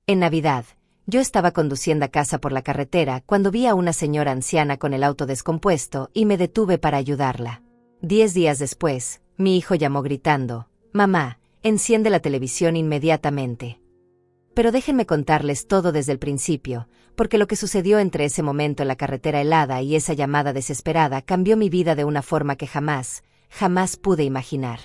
En Navidad, yo estaba conduciendo a casa por la carretera cuando vi a una señora anciana con el auto descompuesto y me detuve para ayudarla. 10 días después, mi hijo llamó gritando: «Mamá, enciende la televisión inmediatamente». Pero déjenme contarles todo desde el principio, porque lo que sucedió entre ese momento en la carretera helada y esa llamada desesperada cambió mi vida de una forma que jamás pude imaginar.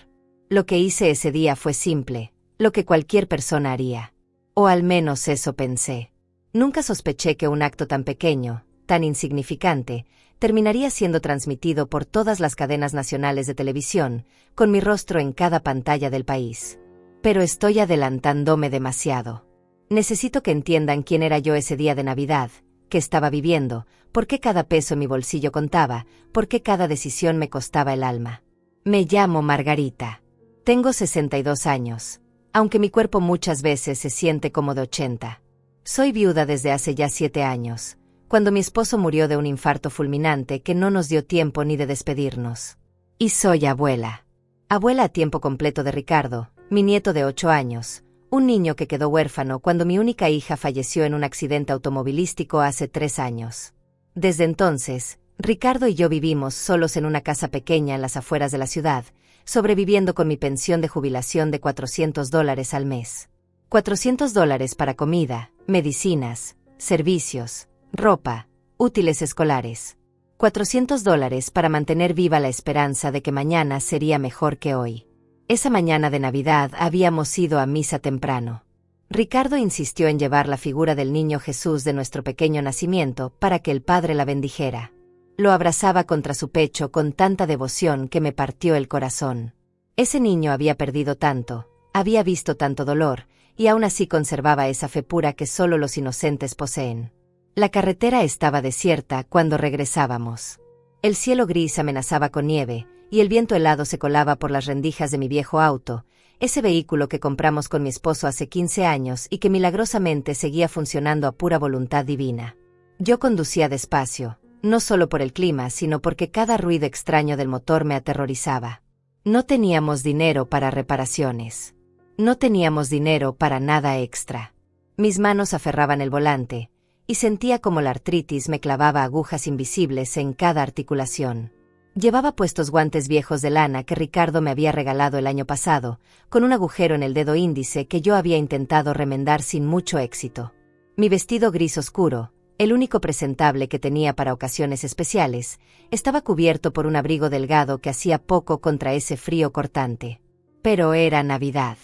Lo que hice ese día fue simple, lo que cualquier persona haría. O al menos eso pensé. Nunca sospeché que un acto tan pequeño, tan insignificante, terminaría siendo transmitido por todas las cadenas nacionales de televisión, con mi rostro en cada pantalla del país. Pero estoy adelantándome demasiado. Necesito que entiendan quién era yo ese día de Navidad, qué estaba viviendo, por qué cada peso en mi bolsillo contaba, por qué cada decisión me costaba el alma. Me llamo Margarita. Tengo 62 años, aunque mi cuerpo muchas veces se siente como de 80. Soy viuda desde hace ya 7 años, cuando mi esposo murió de un infarto fulminante que no nos dio tiempo ni de despedirnos. Y soy abuela. Abuela a tiempo completo de Ricardo, mi nieto de 8 años, un niño que quedó huérfano cuando mi única hija falleció en un accidente automovilístico hace 3 años. Desde entonces, Ricardo y yo vivimos solos en una casa pequeña en las afueras de la ciudad, sobreviviendo con mi pensión de jubilación de $400 al mes. $400 para comida, medicinas, servicios, ropa, útiles escolares. $400 para mantener viva la esperanza de que mañana sería mejor que hoy. Esa mañana de Navidad habíamos ido a misa temprano. Ricardo insistió en llevar la figura del niño Jesús de nuestro pequeño nacimiento para que el Padre la bendijera. Lo abrazaba contra su pecho con tanta devoción que me partió el corazón. Ese niño había perdido tanto, había visto tanto dolor, y aún así conservaba esa fe pura que solo los inocentes poseen. La carretera estaba desierta cuando regresábamos. El cielo gris amenazaba con nieve, y el viento helado se colaba por las rendijas de mi viejo auto, ese vehículo que compramos con mi esposo hace 15 años y que milagrosamente seguía funcionando a pura voluntad divina. Yo conducía despacio, no solo por el clima, sino porque cada ruido extraño del motor me aterrorizaba. No teníamos dinero para reparaciones. No teníamos dinero para nada extra. Mis manos aferraban el volante, y sentía como la artritis me clavaba agujas invisibles en cada articulación. Llevaba puestos guantes viejos de lana que Ricardo me había regalado el año pasado, con un agujero en el dedo índice que yo había intentado remendar sin mucho éxito. Mi vestido gris oscuro, el único presentable que tenía para ocasiones especiales, estaba cubierto por un abrigo delgado que hacía poco contra ese frío cortante. Pero era Navidad.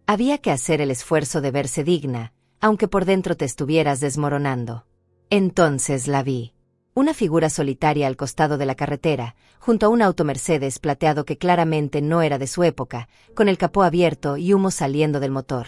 Había que hacer el esfuerzo de verse digna, aunque por dentro te estuvieras desmoronando. Entonces la vi. Una figura solitaria al costado de la carretera, junto a un auto Mercedes plateado que claramente no era de su época, con el capó abierto y humo saliendo del motor.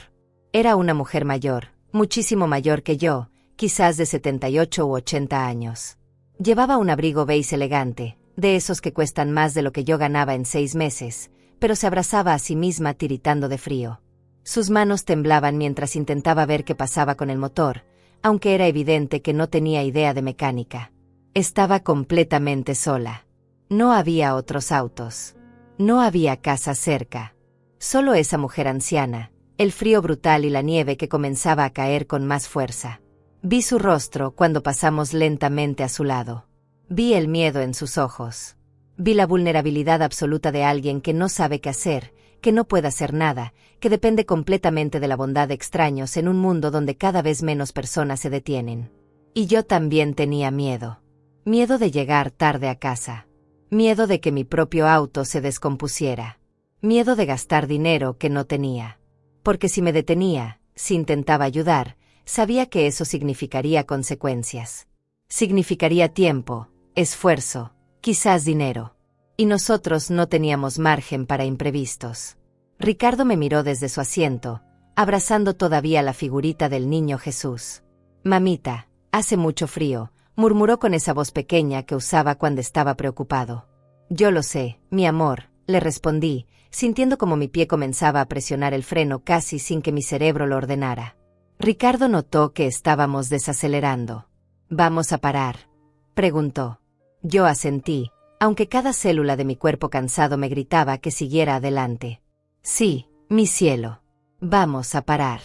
Era una mujer mayor, muchísimo mayor que yo, quizás de 78 u 80 años. Llevaba un abrigo beige elegante, de esos que cuestan más de lo que yo ganaba en 6 meses, pero se abrazaba a sí misma tiritando de frío. Sus manos temblaban mientras intentaba ver qué pasaba con el motor, aunque era evidente que no tenía idea de mecánica. Estaba completamente sola. No había otros autos. No había casa cerca. Solo esa mujer anciana, el frío brutal y la nieve que comenzaba a caer con más fuerza. Vi su rostro cuando pasamos lentamente a su lado. Vi el miedo en sus ojos. Vi la vulnerabilidad absoluta de alguien que no sabe qué hacer, que no puede hacer nada, que depende completamente de la bondad de extraños en un mundo donde cada vez menos personas se detienen. Y yo también tenía miedo. Miedo de llegar tarde a casa. Miedo de que mi propio auto se descompusiera. Miedo de gastar dinero que no tenía. Porque si me detenía, si intentaba ayudar, sabía que eso significaría consecuencias. Significaría tiempo, esfuerzo, quizás dinero. Y nosotros no teníamos margen para imprevistos. Ricardo me miró desde su asiento, abrazando todavía la figurita del niño Jesús. «Mamita, hace mucho frío», murmuró con esa voz pequeña que usaba cuando estaba preocupado. «Yo lo sé, mi amor», le respondí, sintiendo como mi pie comenzaba a presionar el freno casi sin que mi cerebro lo ordenara. Ricardo notó que estábamos desacelerando. «¿Vamos a parar?», preguntó. Yo asentí, aunque cada célula de mi cuerpo cansado me gritaba que siguiera adelante. «Sí, mi cielo. Vamos a parar».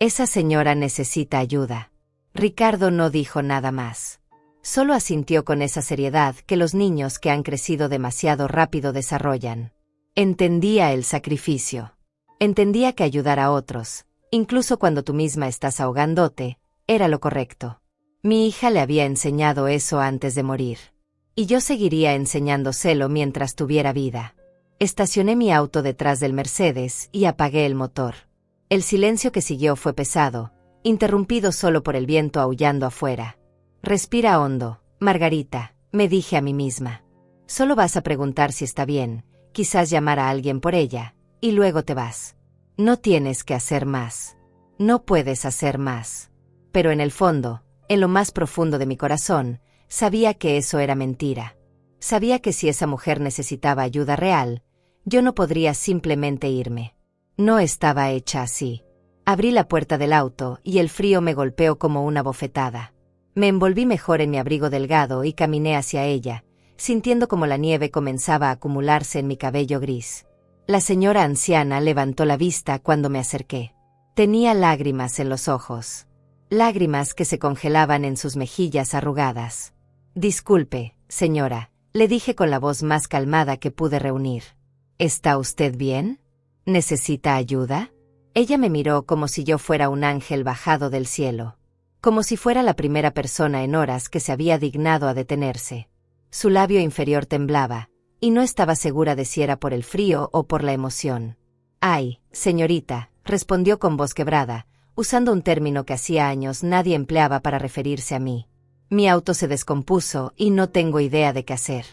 Esa señora necesita ayuda. Ricardo no dijo nada más. Solo asintió con esa seriedad que los niños que han crecido demasiado rápido desarrollan. Entendía el sacrificio. Entendía que ayudar a otros, incluso cuando tú misma estás ahogándote, era lo correcto. Mi hija le había enseñado eso antes de morir. Y yo seguiría enseñándoselo mientras tuviera vida. Estacioné mi auto detrás del Mercedes y apagué el motor. El silencio que siguió fue pesado, interrumpido solo por el viento aullando afuera. Respira hondo, Margarita, me dije a mí misma. Solo vas a preguntar si está bien, quizás llamar a alguien por ella, y luego te vas. No tienes que hacer más. No puedes hacer más. Pero en el fondo, en lo más profundo de mi corazón, sabía que eso era mentira. Sabía que si esa mujer necesitaba ayuda real, yo no podría simplemente irme. No estaba hecha así. Abrí la puerta del auto y el frío me golpeó como una bofetada. Me envolví mejor en mi abrigo delgado y caminé hacia ella, sintiendo como la nieve comenzaba a acumularse en mi cabello gris. La señora anciana levantó la vista cuando me acerqué. Tenía lágrimas en los ojos. Lágrimas que se congelaban en sus mejillas arrugadas. Disculpe, señora, le dije con la voz más calmada que pude reunir. ¿Está usted bien? ¿Necesita ayuda? Ella me miró como si yo fuera un ángel bajado del cielo. Como si fuera la primera persona en horas que se había dignado a detenerse. Su labio inferior temblaba, y no estaba segura de si era por el frío o por la emoción. «Ay, señorita», respondió con voz quebrada, usando un término que hacía años nadie empleaba para referirse a mí. Mi auto se descompuso y no tengo idea de qué hacer.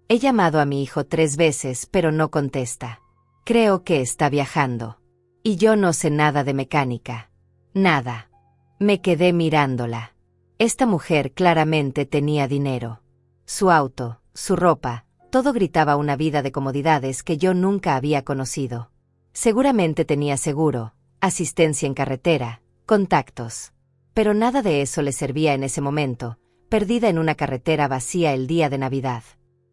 He llamado a mi hijo 3 veces, pero no contesta. Creo que está viajando. Y yo no sé nada de mecánica. Nada. Me quedé mirándola. Esta mujer claramente tenía dinero. Su auto, su ropa, todo gritaba una vida de comodidades que yo nunca había conocido. Seguramente tenía seguro, asistencia en carretera, contactos. Pero nada de eso le servía en ese momento, perdida en una carretera vacía el día de Navidad.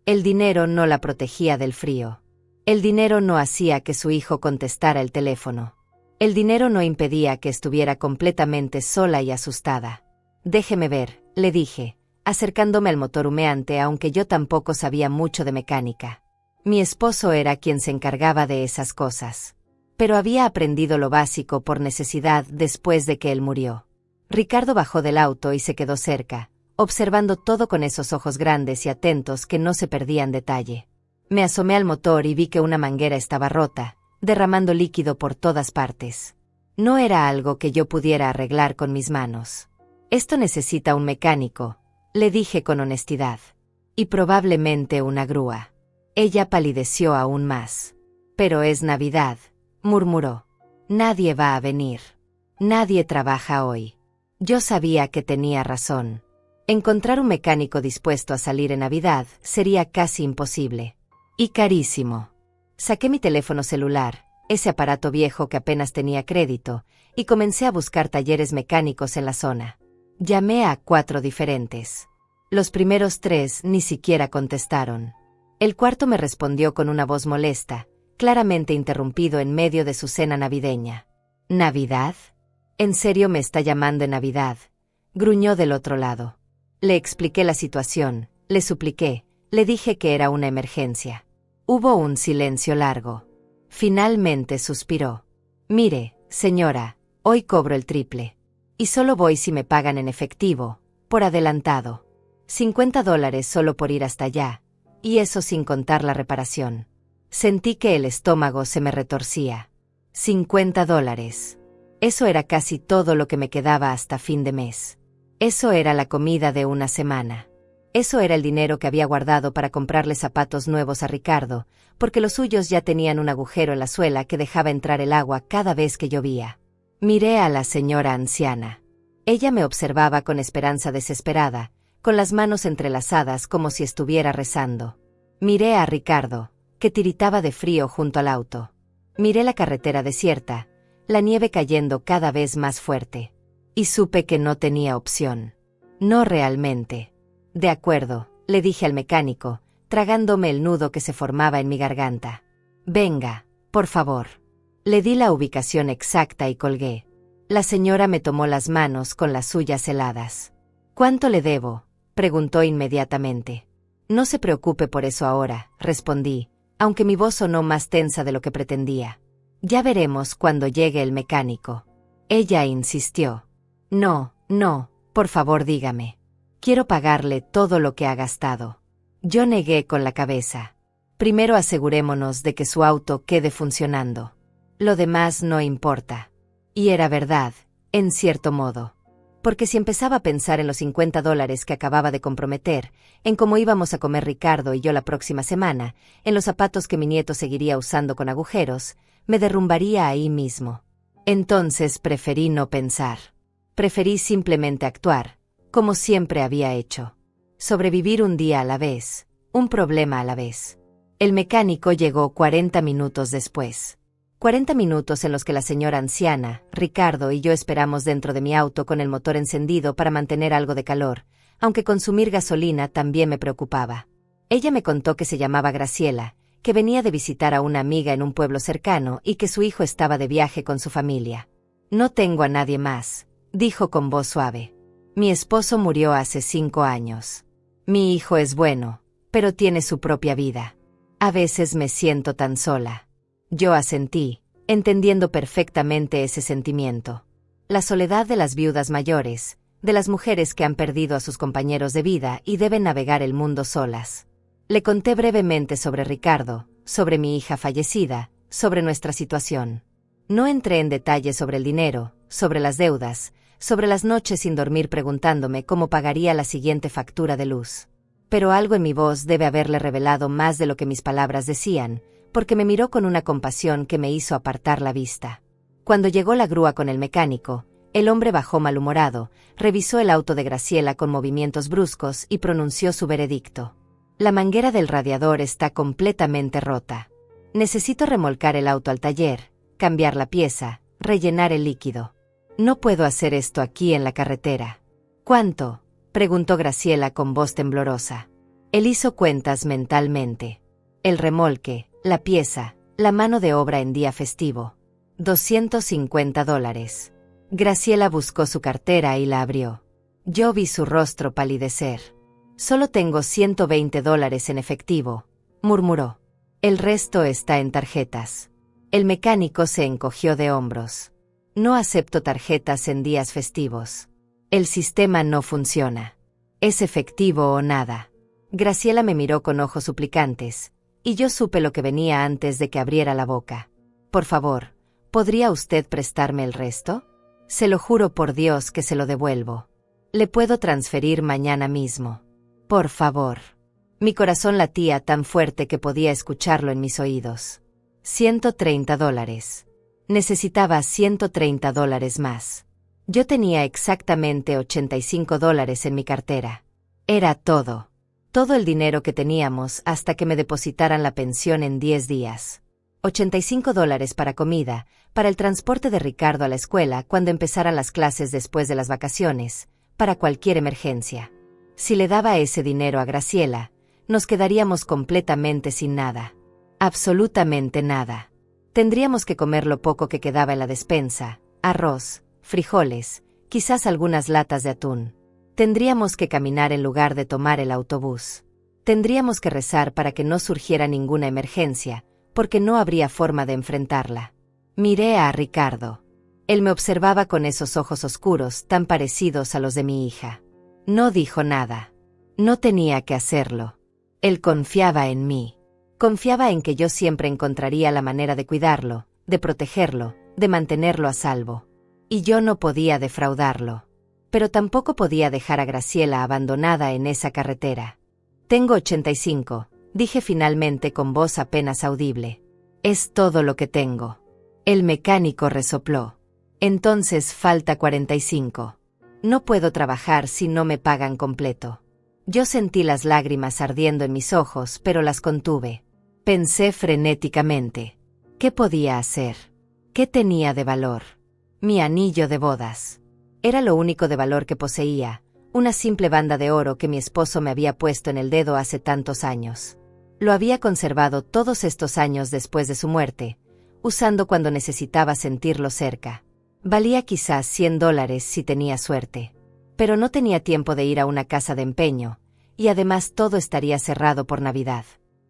El dinero no la protegía del frío. El dinero no hacía que su hijo contestara el teléfono. El dinero no impedía que estuviera completamente sola y asustada. Déjeme ver, le dije, acercándome al motor humeante aunque yo tampoco sabía mucho de mecánica. Mi esposo era quien se encargaba de esas cosas. Pero había aprendido lo básico por necesidad después de que él murió. Ricardo bajó del auto y se quedó cerca, observando todo con esos ojos grandes y atentos que no se perdían detalle. Me asomé al motor y vi que una manguera estaba rota, derramando líquido por todas partes. No era algo que yo pudiera arreglar con mis manos. Esto necesita un mecánico, le dije con honestidad. Y probablemente una grúa. Ella palideció aún más. Pero es Navidad, murmuró. Nadie va a venir. Nadie trabaja hoy. Yo sabía que tenía razón. Encontrar un mecánico dispuesto a salir en Navidad sería casi imposible. Y carísimo. Saqué mi teléfono celular, ese aparato viejo que apenas tenía crédito, y comencé a buscar talleres mecánicos en la zona. Llamé a 4 diferentes. Los primeros 3 ni siquiera contestaron. El cuarto me respondió con una voz molesta, claramente interrumpido en medio de su cena navideña. ¿Navidad? ¿En serio me está llamando en Navidad? Gruñó del otro lado. Le expliqué la situación, le supliqué, le dije que era una emergencia. Hubo un silencio largo. Finalmente suspiró. Mire, señora, hoy cobro el triple. Y solo voy si me pagan en efectivo, por adelantado. $50 solo por ir hasta allá, y eso sin contar la reparación. Sentí que el estómago se me retorcía. $50. Eso era casi todo lo que me quedaba hasta fin de mes. Eso era la comida de una semana. Eso era el dinero que había guardado para comprarle zapatos nuevos a Ricardo, porque los suyos ya tenían un agujero en la suela que dejaba entrar el agua cada vez que llovía. Miré a la señora anciana. Ella me observaba con esperanza desesperada, con las manos entrelazadas como si estuviera rezando. Miré a Ricardo, que tiritaba de frío junto al auto. Miré la carretera desierta, la nieve cayendo cada vez más fuerte. Y supe que no tenía opción. No realmente. De acuerdo, le dije al mecánico, tragándome el nudo que se formaba en mi garganta. Venga, por favor. Le di la ubicación exacta y colgué. La señora me tomó las manos con las suyas heladas. ¿Cuánto le debo?, preguntó inmediatamente. No se preocupe por eso ahora, respondí, aunque mi voz sonó más tensa de lo que pretendía. Ya veremos cuando llegue el mecánico. Ella insistió. No, por favor dígame. Quiero pagarle todo lo que ha gastado. Yo negué con la cabeza. Primero asegurémonos de que su auto quede funcionando. Lo demás no importa. Y era verdad, en cierto modo. Porque si empezaba a pensar en los $50 que acababa de comprometer, en cómo íbamos a comer Ricardo y yo la próxima semana, en los zapatos que mi nieto seguiría usando con agujeros, me derrumbaría ahí mismo. Entonces preferí no pensar. Preferí simplemente actuar, como siempre había hecho. Sobrevivir un día a la vez, un problema a la vez. El mecánico llegó 40 minutos después. 40 minutos en los que la señora anciana, Ricardo y yo esperamos dentro de mi auto con el motor encendido para mantener algo de calor, aunque consumir gasolina también me preocupaba. Ella me contó que se llamaba Graciela, que venía de visitar a una amiga en un pueblo cercano y que su hijo estaba de viaje con su familia. No tengo a nadie más, dijo con voz suave. Mi esposo murió hace 5 años. Mi hijo es bueno, pero tiene su propia vida. A veces me siento tan sola. Yo asentí, entendiendo perfectamente ese sentimiento. La soledad de las viudas mayores, de las mujeres que han perdido a sus compañeros de vida y deben navegar el mundo solas. Le conté brevemente sobre Ricardo, sobre mi hija fallecida, sobre nuestra situación. No entré en detalles sobre el dinero, sobre las deudas, sobre las noches sin dormir preguntándome cómo pagaría la siguiente factura de luz. Pero algo en mi voz debe haberle revelado más de lo que mis palabras decían, porque me miró con una compasión que me hizo apartar la vista. Cuando llegó la grúa con el mecánico, el hombre bajó malhumorado, revisó el auto de Graciela con movimientos bruscos y pronunció su veredicto. La manguera del radiador está completamente rota. Necesito remolcar el auto al taller, cambiar la pieza, rellenar el líquido. No puedo hacer esto aquí en la carretera. ¿Cuánto?, preguntó Graciela con voz temblorosa. Él hizo cuentas mentalmente. El remolque, la pieza, la mano de obra en día festivo. $250. Graciela buscó su cartera y la abrió. Yo vi su rostro palidecer. Solo tengo $120 en efectivo, murmuró. El resto está en tarjetas. El mecánico se encogió de hombros. No acepto tarjetas en días festivos. El sistema no funciona. Es efectivo o nada. Graciela me miró con ojos suplicantes, y yo supe lo que venía antes de que abriera la boca. Por favor, ¿podría usted prestarme el resto? Se lo juro por Dios que se lo devuelvo. Le puedo transferir mañana mismo. Por favor. Mi corazón latía tan fuerte que podía escucharlo en mis oídos. $130. Necesitaba $130 más. Yo tenía exactamente $85 en mi cartera. Era todo. Todo el dinero que teníamos hasta que me depositaran la pensión en 10 días. $85 para comida, para el transporte de Ricardo a la escuela cuando empezaran las clases después de las vacaciones, para cualquier emergencia. Si le daba ese dinero a Graciela, nos quedaríamos completamente sin nada. Absolutamente nada. Tendríamos que comer lo poco que quedaba en la despensa, arroz, frijoles, quizás algunas latas de atún. Tendríamos que caminar en lugar de tomar el autobús. Tendríamos que rezar para que no surgiera ninguna emergencia, porque no habría forma de enfrentarla. Miré a Ricardo. Él me observaba con esos ojos oscuros tan parecidos a los de mi hija. No dijo nada. No tenía que hacerlo. Él confiaba en mí. Confiaba en que yo siempre encontraría la manera de cuidarlo, de protegerlo, de mantenerlo a salvo. Y yo no podía defraudarlo. Pero tampoco podía dejar a Graciela abandonada en esa carretera. Tengo 85, dije finalmente con voz apenas audible. Es todo lo que tengo. El mecánico resopló. Entonces falta 45. No puedo trabajar si no me pagan completo. Yo sentí las lágrimas ardiendo en mis ojos, pero las contuve. Pensé frenéticamente. ¿Qué podía hacer? ¿Qué tenía de valor? Mi anillo de bodas. Era lo único de valor que poseía, una simple banda de oro que mi esposo me había puesto en el dedo hace tantos años. Lo había conservado todos estos años después de su muerte, usando cuando necesitaba sentirlo cerca. Valía quizás $100 si tenía suerte. Pero no tenía tiempo de ir a una casa de empeño, y además todo estaría cerrado por Navidad.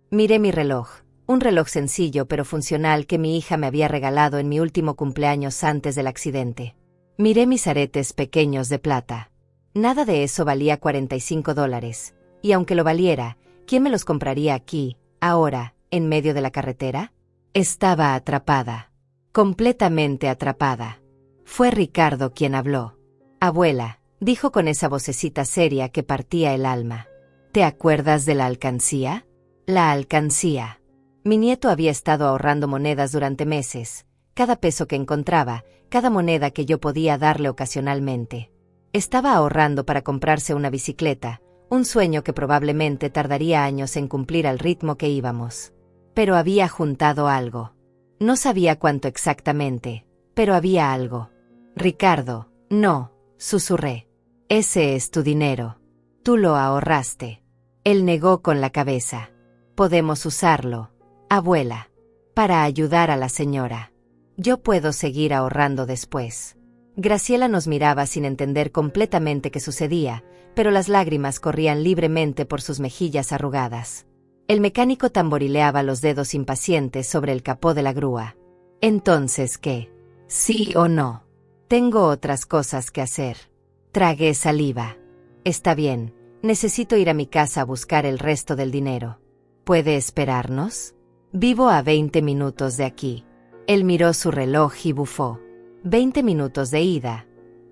Miré mi reloj, un reloj sencillo pero funcional que mi hija me había regalado en mi último cumpleaños antes del accidente. Miré mis aretes pequeños de plata. Nada de eso valía $45, y aunque lo valiera, ¿quién me los compraría aquí, ahora, en medio de la carretera? Estaba atrapada. Completamente atrapada. Fue Ricardo quien habló. Abuela, dijo con esa vocecita seria que partía el alma. ¿Te acuerdas de la alcancía? La alcancía. Mi nieto había estado ahorrando monedas durante meses, cada peso que encontraba, cada moneda que yo podía darle ocasionalmente. Estaba ahorrando para comprarse una bicicleta, un sueño que probablemente tardaría años en cumplir al ritmo que íbamos. Pero había juntado algo. No sabía cuánto exactamente, pero había algo. Ricardo, no, susurré. Ese es tu dinero. Tú lo ahorraste. Él negó con la cabeza. Podemos usarlo, abuela, para ayudar a la señora. Yo puedo seguir ahorrando después. Graciela nos miraba sin entender completamente qué sucedía, pero las lágrimas corrían libremente por sus mejillas arrugadas. El mecánico tamborileaba los dedos impacientes sobre el capó de la grúa. ¿Entonces qué? ¿Sí o no? Tengo otras cosas que hacer. Tragué saliva. Está bien, necesito ir a mi casa a buscar el resto del dinero. ¿Puede esperarnos? Vivo a 20 minutos de aquí. Él miró su reloj y bufó. 20 minutos de ida.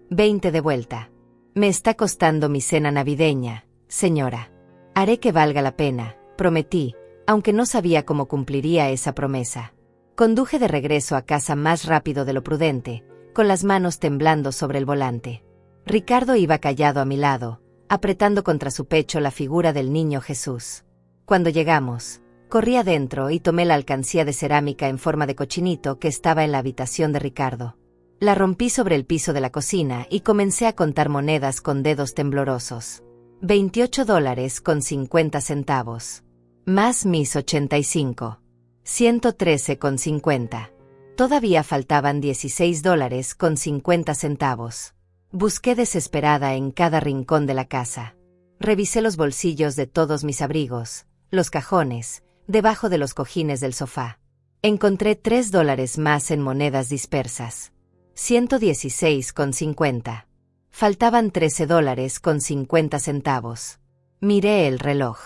20 de vuelta. Me está costando mi cena navideña, señora. Haré que valga la pena, prometí, aunque no sabía cómo cumpliría esa promesa. Conduje de regreso a casa más rápido de lo prudente, con las manos temblando sobre el volante. Ricardo iba callado a mi lado, apretando contra su pecho la figura del niño Jesús. Cuando llegamos, corrí adentro y tomé la alcancía de cerámica en forma de cochinito que estaba en la habitación de Ricardo. La rompí sobre el piso de la cocina y comencé a contar monedas con dedos temblorosos. $28.50. Más mis 85. $113.50. Todavía faltaban $16.50. Busqué desesperada en cada rincón de la casa. Revisé los bolsillos de todos mis abrigos, los cajones, debajo de los cojines del sofá. Encontré $3 más en monedas dispersas. $116.50. Faltaban $13.50. Miré el reloj.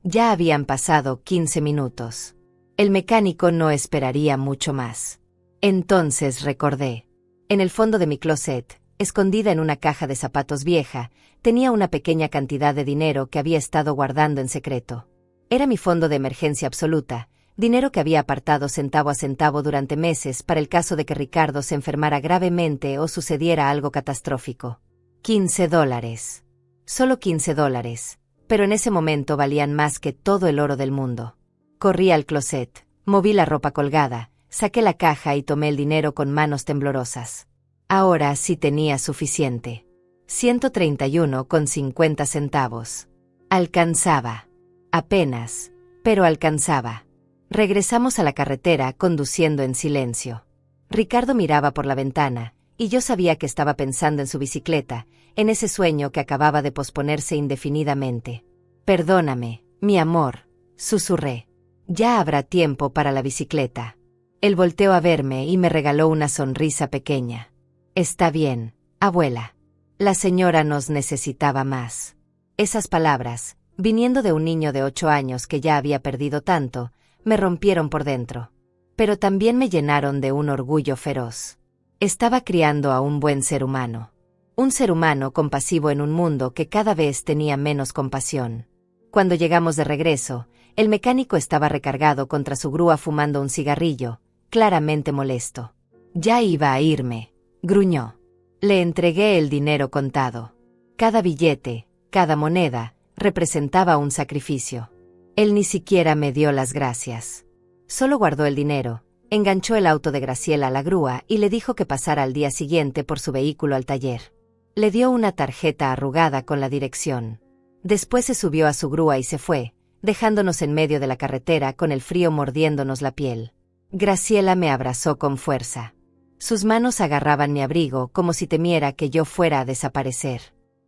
Ya habían pasado 15 minutos. El mecánico no esperaría mucho más. Entonces recordé. En el fondo de mi closet, escondida en una caja de zapatos vieja, tenía una pequeña cantidad de dinero que había estado guardando en secreto. Era mi fondo de emergencia absoluta, dinero que había apartado centavo a centavo durante meses para el caso de que Ricardo se enfermara gravemente o sucediera algo catastrófico. $15. Solo $15, pero en ese momento valían más que todo el oro del mundo. Corrí al closet, moví la ropa colgada, saqué la caja y tomé el dinero con manos temblorosas. Ahora sí tenía suficiente. $131.50. Alcanzaba. Apenas, pero alcanzaba. Regresamos a la carretera conduciendo en silencio. Ricardo miraba por la ventana, y yo sabía que estaba pensando en su bicicleta, en ese sueño que acababa de posponerse indefinidamente. Perdóname, mi amor, susurré. Ya habrá tiempo para la bicicleta. Él volteó a verme y me regaló una sonrisa pequeña. Está bien, abuela. La señora nos necesitaba más. Esas palabras, viniendo de un niño de 8 años que ya había perdido tanto, me rompieron por dentro. Pero también me llenaron de un orgullo feroz. Estaba criando a un buen ser humano. Un ser humano compasivo en un mundo que cada vez tenía menos compasión. Cuando llegamos de regreso, el mecánico estaba recargado contra su grúa fumando un cigarrillo, claramente molesto. Ya iba a irme, gruñó. Le entregué el dinero contado. Cada billete, cada moneda, representaba un sacrificio. Él ni siquiera me dio las gracias. Solo guardó el dinero, enganchó el auto de Graciela a la grúa y le dijo que pasara al día siguiente por su vehículo al taller. Le dio una tarjeta arrugada con la dirección. Después se subió a su grúa y se fue, dejándonos en medio de la carretera con el frío mordiéndonos la piel. Graciela me abrazó con fuerza. Sus manos agarraban mi abrigo como si temiera que yo fuera a desaparecer.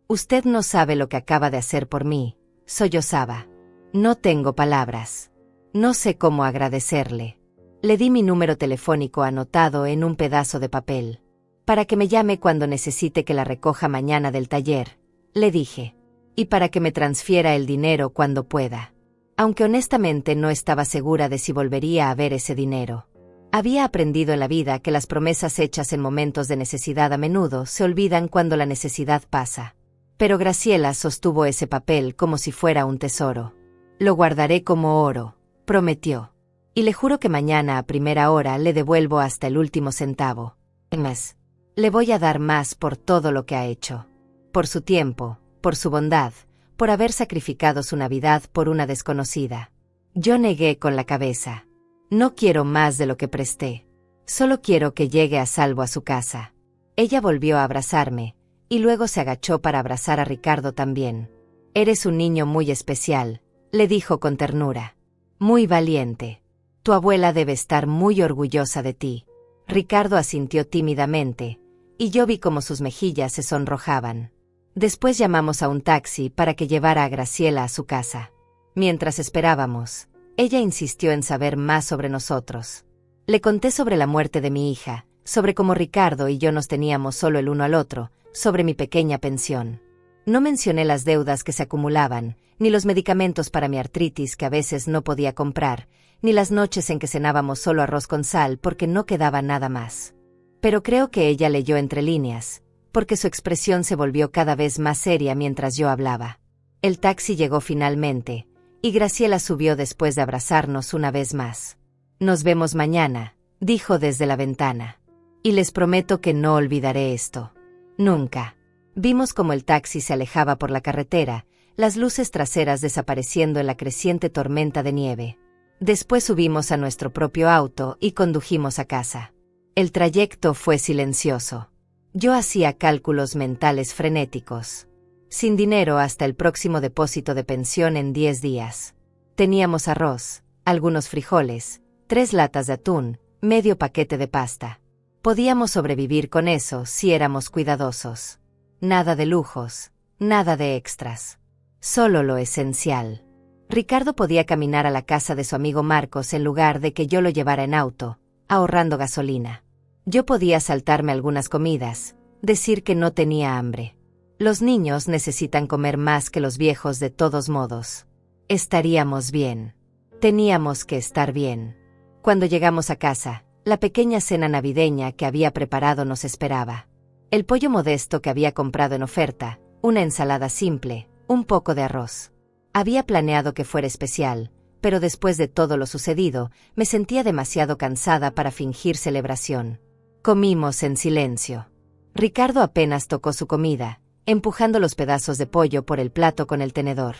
Usted no sabe lo que acaba de hacer por mí, sollozaba. No tengo palabras. No sé cómo agradecerle. Le di mi número telefónico anotado en un pedazo de papel. Para que me llame cuando necesite que la recoja mañana del taller, le dije. Y para que me transfiera el dinero cuando pueda. Aunque honestamente no estaba segura de si volvería a ver ese dinero. Había aprendido en la vida que las promesas hechas en momentos de necesidad a menudo se olvidan cuando la necesidad pasa. Pero Graciela sostuvo ese papel como si fuera un tesoro. Lo guardaré como oro, prometió. Y le juro que mañana a primera hora le devuelvo hasta el último centavo. Más. Le voy a dar más por todo lo que ha hecho. Por su tiempo, por su bondad, por haber sacrificado su Navidad por una desconocida. Yo negué con la cabeza. No quiero más de lo que presté. Solo quiero que llegue a salvo a su casa. Ella volvió a abrazarme, y luego se agachó para abrazar a Ricardo también. Eres un niño muy especial, le dijo con ternura. Muy valiente. Tu abuela debe estar muy orgullosa de ti. Ricardo asintió tímidamente, y yo vi cómo sus mejillas se sonrojaban. Después llamamos a un taxi para que llevara a Graciela a su casa. Mientras esperábamos, ella insistió en saber más sobre nosotros. Le conté sobre la muerte de mi hija, sobre cómo Ricardo y yo nos teníamos solo el uno al otro, sobre mi pequeña pensión. No mencioné las deudas que se acumulaban, ni los medicamentos para mi artritis que a veces no podía comprar, ni las noches en que cenábamos solo arroz con sal porque no quedaba nada más. Pero creo que ella leyó entre líneas, porque su expresión se volvió cada vez más seria mientras yo hablaba. El taxi llegó finalmente, y Graciela subió después de abrazarnos una vez más. Nos vemos mañana, dijo desde la ventana. Y les prometo que no olvidaré esto. Nunca. Vimos cómo el taxi se alejaba por la carretera, las luces traseras desapareciendo en la creciente tormenta de nieve. Después subimos a nuestro propio auto y condujimos a casa. El trayecto fue silencioso. Yo hacía cálculos mentales frenéticos. Sin dinero hasta el próximo depósito de pensión en 10 días. Teníamos arroz, algunos frijoles, 3 latas de atún, medio paquete de pasta. Podíamos sobrevivir con eso si éramos cuidadosos. Nada de lujos, nada de extras. Solo lo esencial. Ricardo podía caminar a la casa de su amigo Marcos en lugar de que yo lo llevara en auto, ahorrando gasolina. Yo podía saltarme algunas comidas, decir que no tenía hambre. Los niños necesitan comer más que los viejos de todos modos. Estaríamos bien. Teníamos que estar bien. Cuando llegamos a casa, la pequeña cena navideña que había preparado nos esperaba. El pollo modesto que había comprado en oferta, una ensalada simple, un poco de arroz. Había planeado que fuera especial, pero después de todo lo sucedido, me sentía demasiado cansada para fingir celebración. Comimos en silencio. Ricardo apenas tocó su comida, empujando los pedazos de pollo por el plato con el tenedor.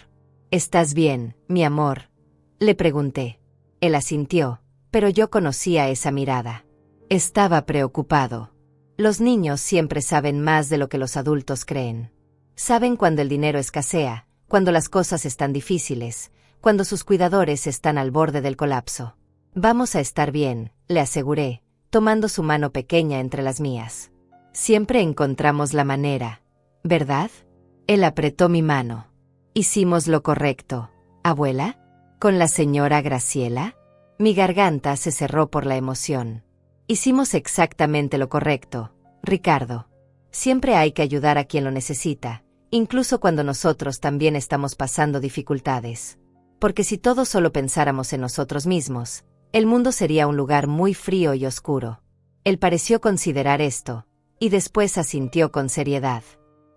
¿Estás bien, mi amor?, le pregunté. Él asintió, pero yo conocía esa mirada. Estaba preocupado. Los niños siempre saben más de lo que los adultos creen. Saben cuando el dinero escasea, cuando las cosas están difíciles, cuando sus cuidadores están al borde del colapso. Vamos a estar bien, le aseguré, tomando su mano pequeña entre las mías. Siempre encontramos la manera, ¿verdad? Él apretó mi mano. Hicimos lo correcto, ¿abuela? ¿Con la señora Graciela? Mi garganta se cerró por la emoción. Hicimos exactamente lo correcto, Ricardo. Siempre hay que ayudar a quien lo necesita, incluso cuando nosotros también estamos pasando dificultades. Porque si todos solo pensáramos en nosotros mismos, el mundo sería un lugar muy frío y oscuro. Él pareció considerar esto, y después asintió con seriedad.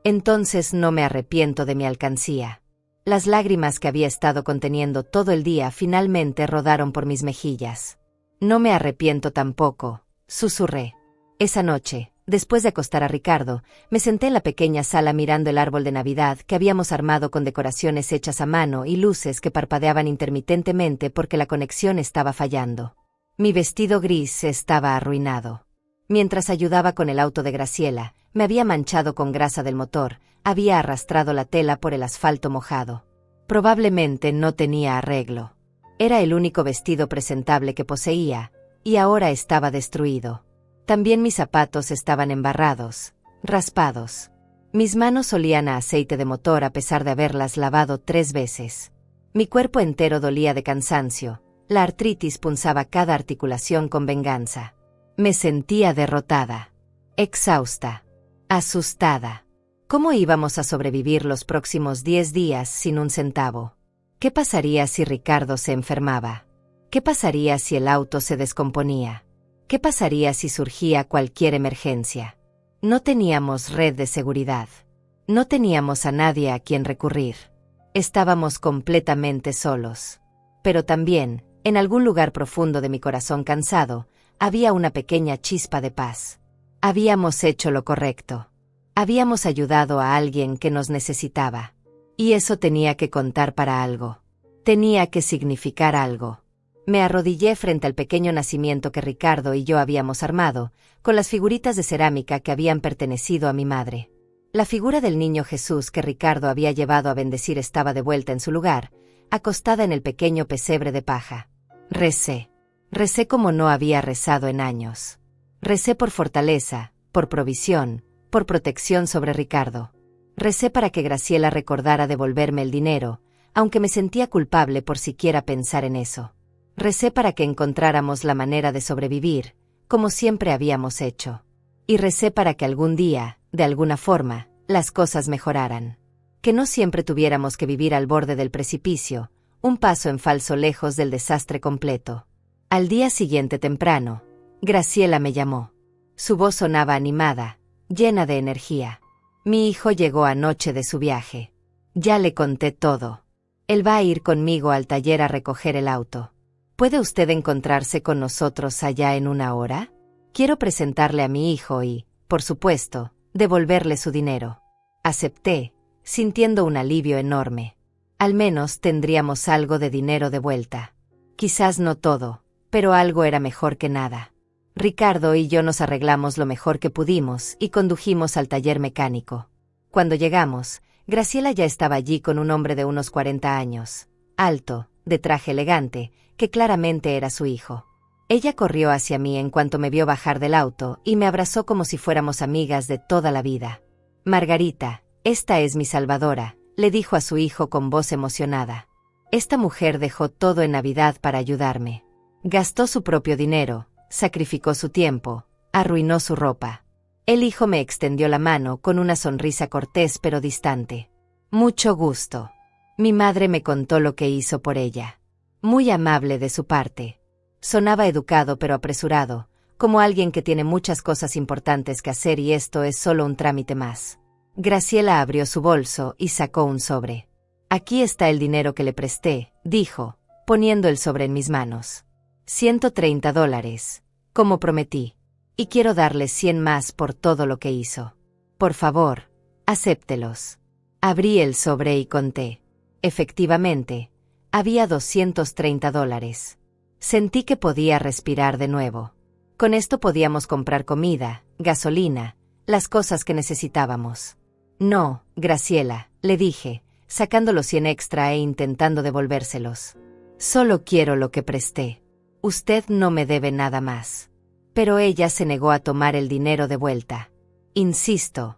Entonces no me arrepiento de mi alcancía. Las lágrimas que había estado conteniendo todo el día finalmente rodaron por mis mejillas. No me arrepiento tampoco, susurré. Esa noche, después de acostar a Ricardo, me senté en la pequeña sala mirando el árbol de Navidad que habíamos armado con decoraciones hechas a mano y luces que parpadeaban intermitentemente porque la conexión estaba fallando. Mi vestido gris estaba arruinado. Mientras ayudaba con el auto de Graciela, me había manchado con grasa del motor, había arrastrado la tela por el asfalto mojado. Probablemente no tenía arreglo. Era el único vestido presentable que poseía, y ahora estaba destruido. También mis zapatos estaban embarrados, raspados. Mis manos olían a aceite de motor a pesar de haberlas lavado 3 veces. Mi cuerpo entero dolía de cansancio, la artritis punzaba cada articulación con venganza. Me sentía derrotada, exhausta, asustada. ¿Cómo íbamos a sobrevivir los próximos 10 días sin un centavo? ¿Qué pasaría si Ricardo se enfermaba? ¿Qué pasaría si el auto se descomponía? ¿Qué pasaría si surgía cualquier emergencia? No teníamos red de seguridad. No teníamos a nadie a quien recurrir. Estábamos completamente solos. Pero también, en algún lugar profundo de mi corazón cansado, había una pequeña chispa de paz. Habíamos hecho lo correcto. Habíamos ayudado a alguien que nos necesitaba. Y eso tenía que contar para algo. Tenía que significar algo. Me arrodillé frente al pequeño nacimiento que Ricardo y yo habíamos armado, con las figuritas de cerámica que habían pertenecido a mi madre. La figura del niño Jesús que Ricardo había llevado a bendecir estaba de vuelta en su lugar, acostada en el pequeño pesebre de paja. Recé. Recé como no había rezado en años. Recé por fortaleza, por provisión, por protección sobre Ricardo. Recé para que Graciela recordara devolverme el dinero, aunque me sentía culpable por siquiera pensar en eso. Recé para que encontráramos la manera de sobrevivir, como siempre habíamos hecho. Y recé para que algún día, de alguna forma, las cosas mejoraran. Que no siempre tuviéramos que vivir al borde del precipicio, un paso en falso lejos del desastre completo. Al día siguiente temprano, Graciela me llamó. Su voz sonaba animada, llena de energía. Mi hijo llegó anoche de su viaje. Ya le conté todo. Él va a ir conmigo al taller a recoger el auto. ¿Puede usted encontrarse con nosotros allá en 1 hora? Quiero presentarle a mi hijo y, por supuesto, devolverle su dinero. Acepté, sintiendo un alivio enorme. Al menos tendríamos algo de dinero de vuelta. Quizás no todo, pero algo era mejor que nada. Ricardo y yo nos arreglamos lo mejor que pudimos y condujimos al taller mecánico. Cuando llegamos, Graciela ya estaba allí con un hombre de unos 40 años, alto, de traje elegante, que claramente era su hijo. Ella corrió hacia mí en cuanto me vio bajar del auto y me abrazó como si fuéramos amigas de toda la vida. Margarita, esta es mi salvadora, le dijo a su hijo con voz emocionada. Esta mujer dejó todo en Navidad para ayudarme. Gastó su propio dinero, sacrificó su tiempo, arruinó su ropa. El hijo me extendió la mano con una sonrisa cortés pero distante. Mucho gusto. Mi madre me contó lo que hizo por ella. Muy amable de su parte. Sonaba educado pero apresurado, como alguien que tiene muchas cosas importantes que hacer y esto es solo un trámite más. Graciela abrió su bolso y sacó un sobre. Aquí está el dinero que le presté, dijo, poniendo el sobre en mis manos. $130, como prometí. Y quiero darle 100 más por todo lo que hizo. Por favor, acéptelos. Abrí el sobre y conté. Efectivamente, había $230. Sentí que podía respirar de nuevo. Con esto podíamos comprar comida, gasolina, las cosas que necesitábamos. No, Graciela, le dije, sacando los 100 extra e intentando devolvérselos. Solo quiero lo que presté. Usted no me debe nada más. Pero ella se negó a tomar el dinero de vuelta. Insisto,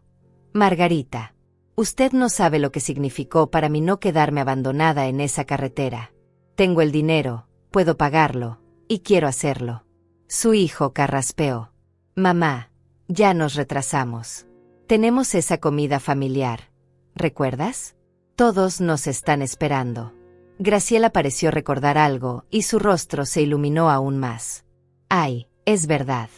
Margarita, usted no sabe lo que significó para mí no quedarme abandonada en esa carretera. Tengo el dinero, puedo pagarlo, y quiero hacerlo. Su hijo carraspeó. Mamá, ya nos retrasamos. Tenemos esa comida familiar. ¿Recuerdas? Todos nos están esperando. Graciela pareció recordar algo, y su rostro se iluminó aún más. Ay, es verdad.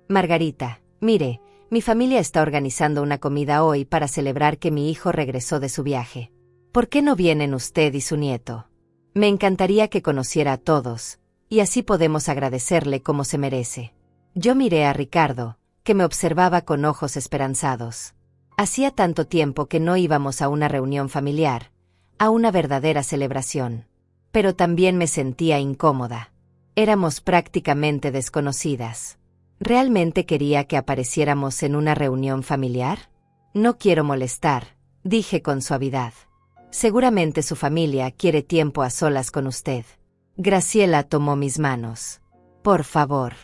Margarita, mire, mi familia está organizando una comida hoy para celebrar que mi hijo regresó de su viaje. ¿Por qué no vienen usted y su nieto? Me encantaría que conociera a todos, y así podemos agradecerle como se merece. Yo miré a Ricardo, que me observaba con ojos esperanzados. Hacía tanto tiempo que no íbamos a una reunión familiar, a una verdadera celebración. Pero también me sentía incómoda. Éramos prácticamente desconocidas. ¿Realmente quería que apareciéramos en una reunión familiar? No quiero molestar, dije con suavidad. Seguramente su familia quiere tiempo a solas con usted. Graciela tomó mis manos. Por favor.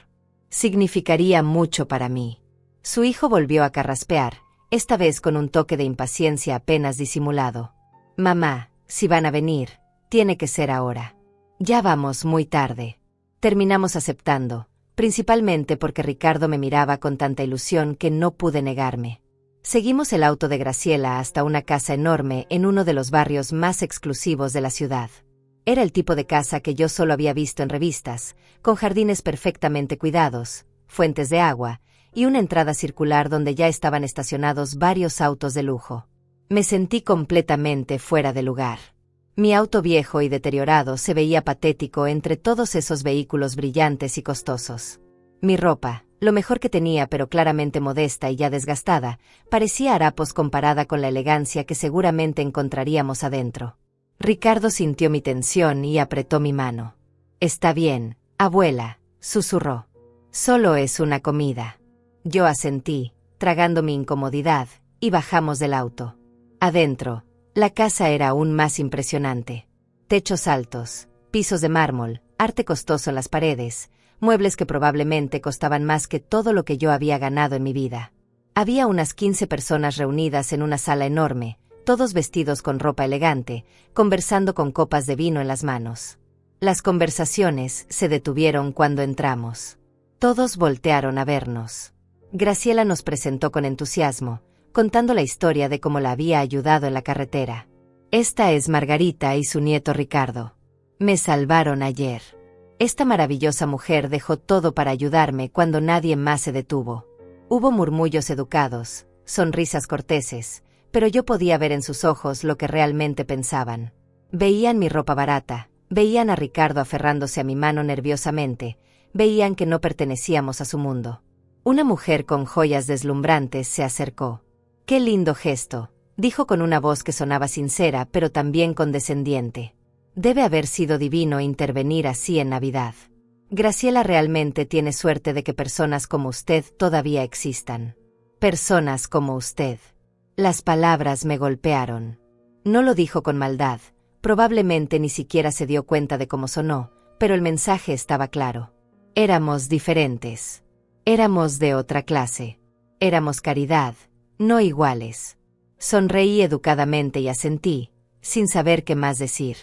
Significaría mucho para mí. Su hijo volvió a carraspear, esta vez con un toque de impaciencia apenas disimulado. Mamá, si van a venir, tiene que ser ahora. Ya vamos muy tarde. Terminamos aceptando, principalmente porque Ricardo me miraba con tanta ilusión que no pude negarme. Seguimos el auto de Graciela hasta una casa enorme en uno de los barrios más exclusivos de la ciudad. Era el tipo de casa que yo solo había visto en revistas, con jardines perfectamente cuidados, fuentes de agua, y una entrada circular donde ya estaban estacionados varios autos de lujo. Me sentí completamente fuera de lugar. Mi auto viejo y deteriorado se veía patético entre todos esos vehículos brillantes y costosos. Mi ropa, lo mejor que tenía pero claramente modesta y ya desgastada, parecía harapos comparada con la elegancia que seguramente encontraríamos adentro. Ricardo sintió mi tensión y apretó mi mano. «Está bien, abuela», susurró. «Solo es una comida». Yo asentí, tragando mi incomodidad, y bajamos del auto. Adentro, la casa era aún más impresionante. Techos altos, pisos de mármol, arte costoso en las paredes, muebles que probablemente costaban más que todo lo que yo había ganado en mi vida. Había unas 15 personas reunidas en una sala enorme, todos vestidos con ropa elegante, conversando con copas de vino en las manos. Las conversaciones se detuvieron cuando entramos. Todos voltearon a vernos. Graciela nos presentó con entusiasmo, contando la historia de cómo la había ayudado en la carretera. «Esta es Margarita y su nieto Ricardo. Me salvaron ayer. Esta maravillosa mujer dejó todo para ayudarme cuando nadie más se detuvo». Hubo murmullos educados, sonrisas corteses, pero yo podía ver en sus ojos lo que realmente pensaban. Veían mi ropa barata, veían a Ricardo aferrándose a mi mano nerviosamente, veían que no pertenecíamos a su mundo. Una mujer con joyas deslumbrantes se acercó. «Qué lindo gesto», dijo con una voz que sonaba sincera pero también condescendiente. «Debe haber sido divino intervenir así en Navidad. Graciela realmente tiene suerte de que personas como usted todavía existan. Personas como usted». Las palabras me golpearon. No lo dijo con maldad, probablemente ni siquiera se dio cuenta de cómo sonó, pero el mensaje estaba claro. Éramos diferentes. Éramos de otra clase. Éramos caridad, no iguales. Sonreí educadamente y asentí, sin saber qué más decir.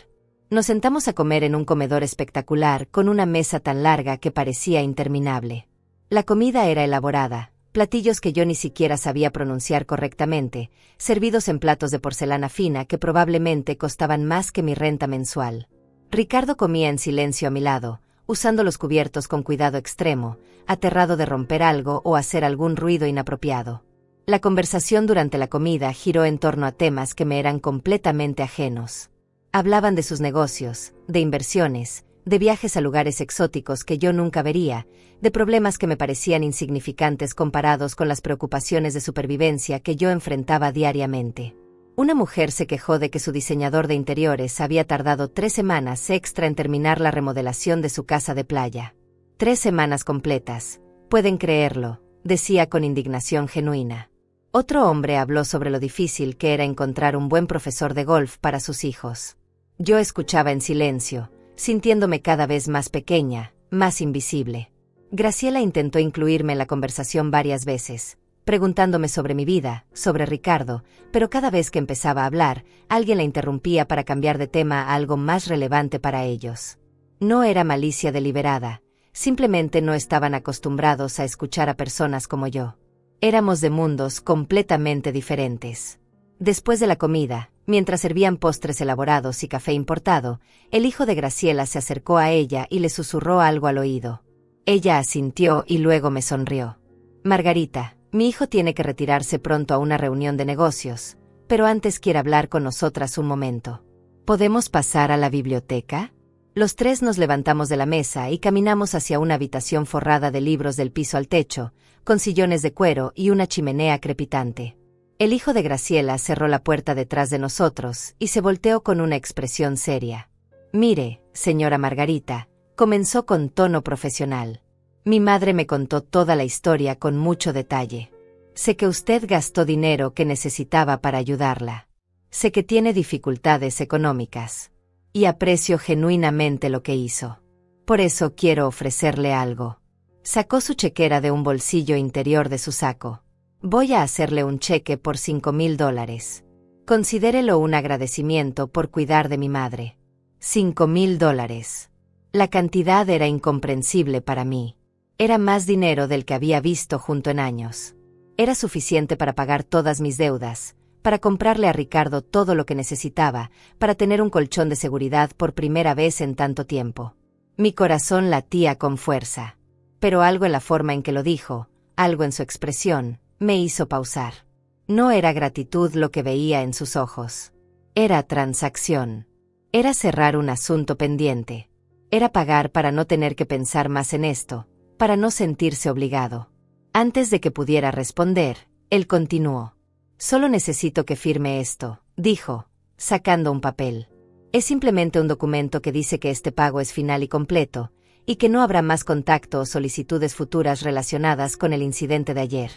Nos sentamos a comer en un comedor espectacular con una mesa tan larga que parecía interminable. La comida era elaborada, platillos que yo ni siquiera sabía pronunciar correctamente, servidos en platos de porcelana fina que probablemente costaban más que mi renta mensual. Ricardo comía en silencio a mi lado, usando los cubiertos con cuidado extremo, aterrado de romper algo o hacer algún ruido inapropiado. La conversación durante la comida giró en torno a temas que me eran completamente ajenos. Hablaban de sus negocios, de inversiones, de viajes a lugares exóticos que yo nunca vería, de problemas que me parecían insignificantes comparados con las preocupaciones de supervivencia que yo enfrentaba diariamente. Una mujer se quejó de que su diseñador de interiores había tardado 3 semanas extra en terminar la remodelación de su casa de playa. 3 semanas completas, pueden creerlo, decía con indignación genuina. Otro hombre habló sobre lo difícil que era encontrar un buen profesor de golf para sus hijos. Yo escuchaba en silencio, sintiéndome cada vez más pequeña, más invisible. Graciela intentó incluirme en la conversación varias veces, preguntándome sobre mi vida, sobre Ricardo, pero cada vez que empezaba a hablar, alguien la interrumpía para cambiar de tema a algo más relevante para ellos. No era malicia deliberada, simplemente no estaban acostumbrados a escuchar a personas como yo. Éramos de mundos completamente diferentes. Después de la comida, mientras servían postres elaborados y café importado, el hijo de Graciela se acercó a ella y le susurró algo al oído. Ella asintió y luego me sonrió. «Margarita, mi hijo tiene que retirarse pronto a una reunión de negocios, pero antes quiere hablar con nosotras un momento. ¿Podemos pasar a la biblioteca?» Los tres nos levantamos de la mesa y caminamos hacia una habitación forrada de libros del piso al techo, con sillones de cuero y una chimenea crepitante. El hijo de Graciela cerró la puerta detrás de nosotros y se volteó con una expresión seria. «Mire, señora Margarita», comenzó con tono profesional. «Mi madre me contó toda la historia con mucho detalle. Sé que usted gastó dinero que necesitaba para ayudarla. Sé que tiene dificultades económicas. Y aprecio genuinamente lo que hizo. Por eso quiero ofrecerle algo». Sacó su chequera de un bolsillo interior de su saco. Voy a hacerle un cheque por $5,000. Considérelo un agradecimiento por cuidar de mi madre. $5,000. La cantidad era incomprensible para mí. Era más dinero del que había visto junto en años. Era suficiente para pagar todas mis deudas, para comprarle a Ricardo todo lo que necesitaba, para tener un colchón de seguridad por primera vez en tanto tiempo. Mi corazón latía con fuerza. Pero algo en la forma en que lo dijo, algo en su expresión, me hizo pausar. No era gratitud lo que veía en sus ojos. Era transacción. Era cerrar un asunto pendiente. Era pagar para no tener que pensar más en esto, para no sentirse obligado. Antes de que pudiera responder, él continuó. Solo necesito que firme esto, dijo, sacando un papel. Es simplemente un documento que dice que este pago es final y completo, y que no habrá más contacto o solicitudes futuras relacionadas con el incidente de ayer.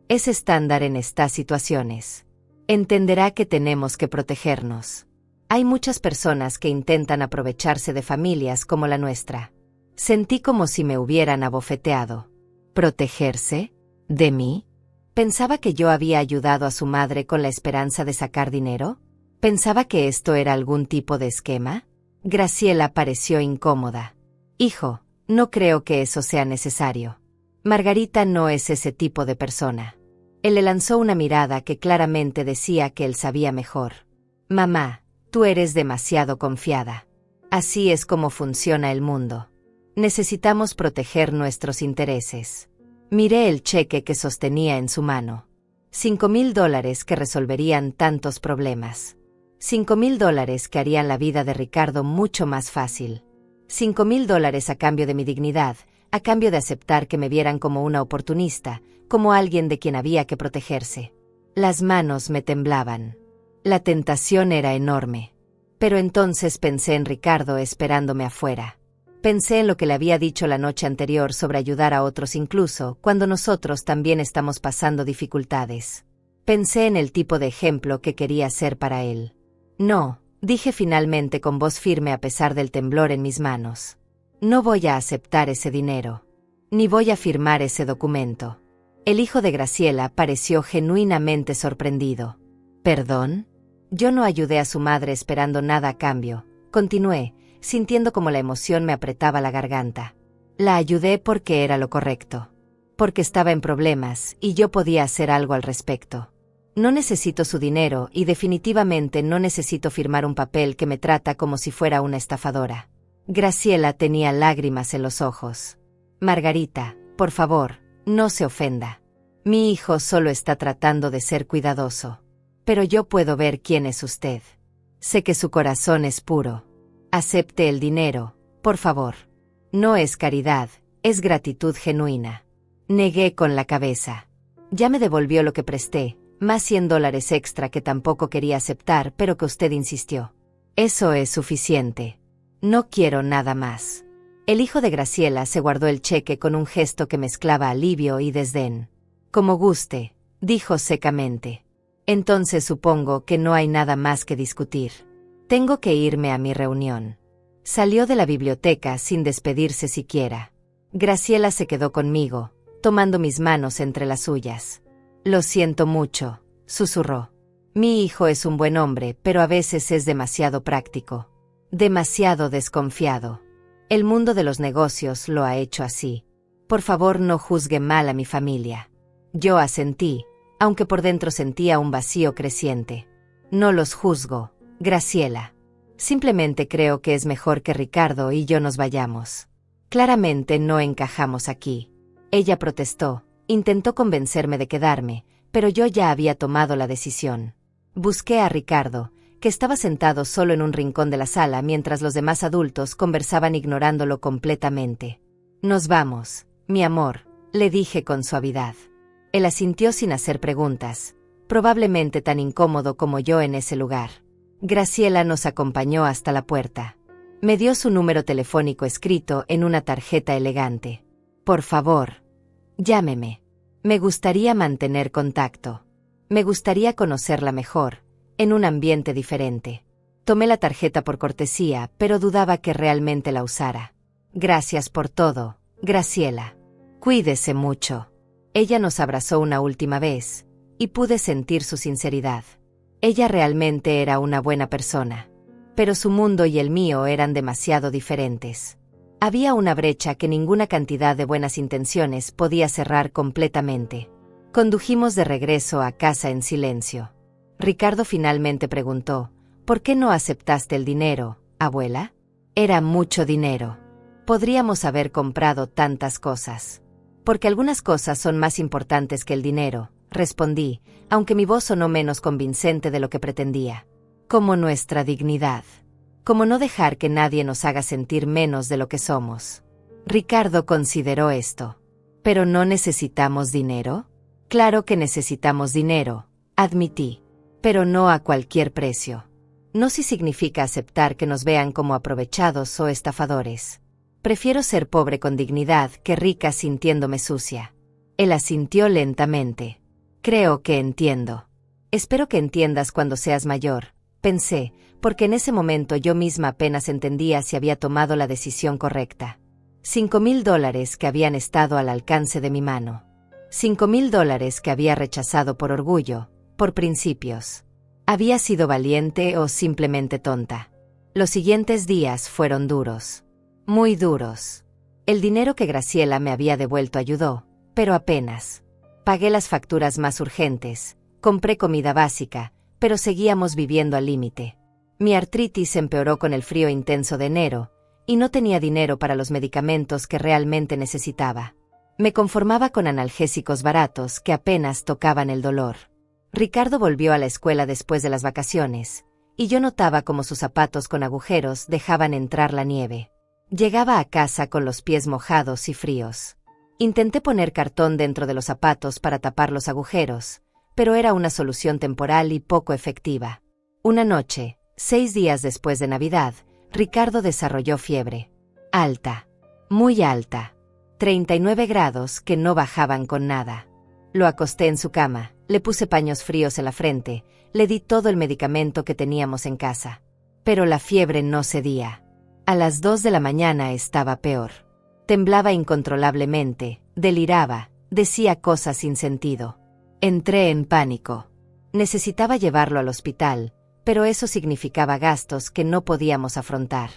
Es estándar en estas situaciones. Entenderá que tenemos que protegernos. Hay muchas personas que intentan aprovecharse de familias como la nuestra. Sentí como si me hubieran abofeteado. ¿Protegerse? ¿De mí? ¿Pensaba que yo había ayudado a su madre con la esperanza de sacar dinero? ¿Pensaba que esto era algún tipo de esquema? Graciela pareció incómoda. Hijo, no creo que eso sea necesario. Margarita no es ese tipo de persona. Él le lanzó una mirada que claramente decía que él sabía mejor. Mamá, tú eres demasiado confiada. Así es como funciona el mundo. Necesitamos proteger nuestros intereses. Miré el cheque que sostenía en su mano. $5,000 que resolverían tantos problemas. $5,000 que harían la vida de Ricardo mucho más fácil. $5,000 a cambio de mi dignidad, a cambio de aceptar que me vieran como una oportunista, como alguien de quien había que protegerse. Las manos me temblaban. La tentación era enorme. Pero entonces pensé en Ricardo esperándome afuera. Pensé en lo que le había dicho la noche anterior sobre ayudar a otros incluso cuando nosotros también estamos pasando dificultades. Pensé en el tipo de ejemplo que quería ser para él. No, dije finalmente con voz firme a pesar del temblor en mis manos. No voy a aceptar ese dinero. Ni voy a firmar ese documento. El hijo de Graciela pareció genuinamente sorprendido. ¿Perdón? Yo no ayudé a su madre esperando nada a cambio, continué, sintiendo como la emoción me apretaba la garganta. La ayudé porque era lo correcto. Porque estaba en problemas y yo podía hacer algo al respecto. No necesito su dinero y definitivamente no necesito firmar un papel que me trata como si fuera una estafadora. Graciela tenía lágrimas en los ojos. Margarita, por favor, no se ofenda. Mi hijo solo está tratando de ser cuidadoso. Pero yo puedo ver quién es usted. Sé que su corazón es puro. Acepte el dinero, por favor. No es caridad, es gratitud genuina. Negué con la cabeza. Ya me devolvió lo que presté, más $100 extra que tampoco quería aceptar, pero que usted insistió. Eso es suficiente. No quiero nada más. El hijo de Graciela se guardó el cheque con un gesto que mezclaba alivio y desdén. Como guste, dijo secamente. Entonces supongo que no hay nada más que discutir. Tengo que irme a mi reunión. Salió de la biblioteca sin despedirse siquiera. Graciela se quedó conmigo, tomando mis manos entre las suyas. Lo siento mucho, susurró. Mi hijo es un buen hombre, pero a veces es demasiado práctico. Demasiado desconfiado. El mundo de los negocios lo ha hecho así. Por favor, no juzgue mal a mi familia. Yo asentí, aunque por dentro sentía un vacío creciente. No los juzgo, Graciela. Simplemente creo que es mejor que Ricardo y yo nos vayamos. Claramente no encajamos aquí. Ella protestó, intentó convencerme de quedarme, pero yo ya había tomado la decisión. Busqué a Ricardo, que estaba sentado solo en un rincón de la sala mientras los demás adultos conversaban ignorándolo completamente. Nos vamos, mi amor, le dije con suavidad. Él asintió sin hacer preguntas, probablemente tan incómodo como yo en ese lugar. Graciela nos acompañó hasta la puerta. Me dio su número telefónico escrito en una tarjeta elegante. Por favor, llámeme. Me gustaría mantener contacto. Me gustaría conocerla mejor, en un ambiente diferente. Tomé la tarjeta por cortesía, pero dudaba que realmente la usara. Gracias por todo, Graciela. Cuídese mucho. Ella nos abrazó una última vez, y pude sentir su sinceridad. Ella realmente era una buena persona. Pero su mundo y el mío eran demasiado diferentes. Había una brecha que ninguna cantidad de buenas intenciones podía cerrar completamente. Condujimos de regreso a casa en silencio. Ricardo finalmente preguntó, ¿por qué no aceptaste el dinero, abuela? Era mucho dinero. Podríamos haber comprado tantas cosas. Porque algunas cosas son más importantes que el dinero, respondí, aunque mi voz sonó menos convincente de lo que pretendía. Como nuestra dignidad. Como no dejar que nadie nos haga sentir menos de lo que somos. Ricardo consideró esto. ¿Pero no necesitamos dinero? Claro que necesitamos dinero, admití. Pero no a cualquier precio. No si significa aceptar que nos vean como aprovechados o estafadores. Prefiero ser pobre con dignidad que rica sintiéndome sucia. Él asintió lentamente. Creo que entiendo. Espero que entiendas cuando seas mayor, pensé, porque en ese momento yo misma apenas entendía si había tomado la decisión correcta. $5,000 que habían estado al alcance de mi mano. $5,000 que había rechazado por orgullo, por principios. ¿Había sido valiente o simplemente tonta? Los siguientes días fueron duros. Muy duros. El dinero que Graciela me había devuelto ayudó, pero apenas. Pagué las facturas más urgentes, compré comida básica, pero seguíamos viviendo al límite. Mi artritis empeoró con el frío intenso de enero, y no tenía dinero para los medicamentos que realmente necesitaba. Me conformaba con analgésicos baratos que apenas tocaban el dolor. Ricardo volvió a la escuela después de las vacaciones, y yo notaba cómo sus zapatos con agujeros dejaban entrar la nieve. Llegaba a casa con los pies mojados y fríos. Intenté poner cartón dentro de los zapatos para tapar los agujeros, pero era una solución temporal y poco efectiva. Una noche, 6 días después de Navidad, Ricardo desarrolló fiebre. Alta. Muy alta. 39 grados que no bajaban con nada. Lo acosté en su cama, le puse paños fríos en la frente, le di todo el medicamento que teníamos en casa. Pero la fiebre no cedía. A las 2 de la mañana estaba peor. Temblaba incontrolablemente, deliraba, decía cosas sin sentido. Entré en pánico. Necesitaba llevarlo al hospital, pero eso significaba gastos que no podíamos afrontar.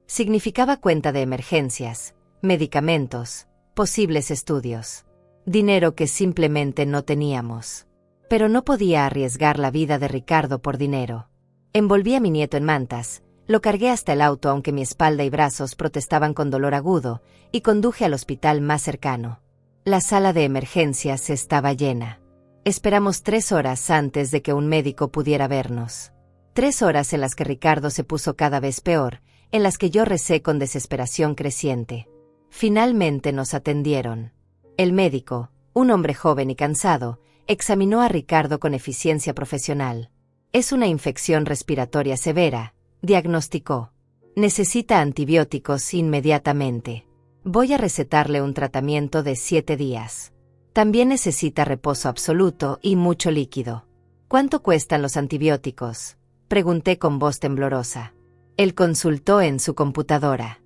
Significaba cuenta de emergencias, medicamentos, posibles estudios. Dinero que simplemente no teníamos. Pero no podía arriesgar la vida de Ricardo por dinero. Envolví a mi nieto en mantas, lo cargué hasta el auto aunque mi espalda y brazos protestaban con dolor agudo, y conduje al hospital más cercano. La sala de emergencias estaba llena. Esperamos 3 horas antes de que un médico pudiera vernos. 3 horas en las que Ricardo se puso cada vez peor, en las que yo recé con desesperación creciente. Finalmente nos atendieron. El médico, un hombre joven y cansado, examinó a Ricardo con eficiencia profesional. Es una infección respiratoria severa, diagnosticó. Necesita antibióticos inmediatamente. Voy a recetarle un tratamiento de 7 días. También necesita reposo absoluto y mucho líquido. ¿Cuánto cuestan los antibióticos?, pregunté con voz temblorosa. Él consultó en su computadora.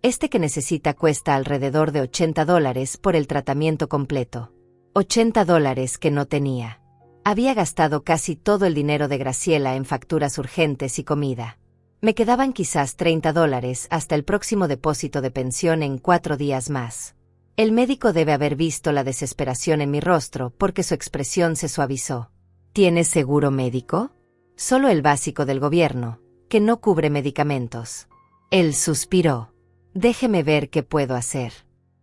Este que necesita cuesta alrededor de $80 por el tratamiento completo. $80 que no tenía. Había gastado casi todo el dinero de Graciela en facturas urgentes y comida. Me quedaban quizás $30 hasta el próximo depósito de pensión en 4 días más. El médico debe haber visto la desesperación en mi rostro porque su expresión se suavizó. ¿Tienes seguro médico? Solo el básico del gobierno, que no cubre medicamentos. Él suspiró. Déjeme ver qué puedo hacer.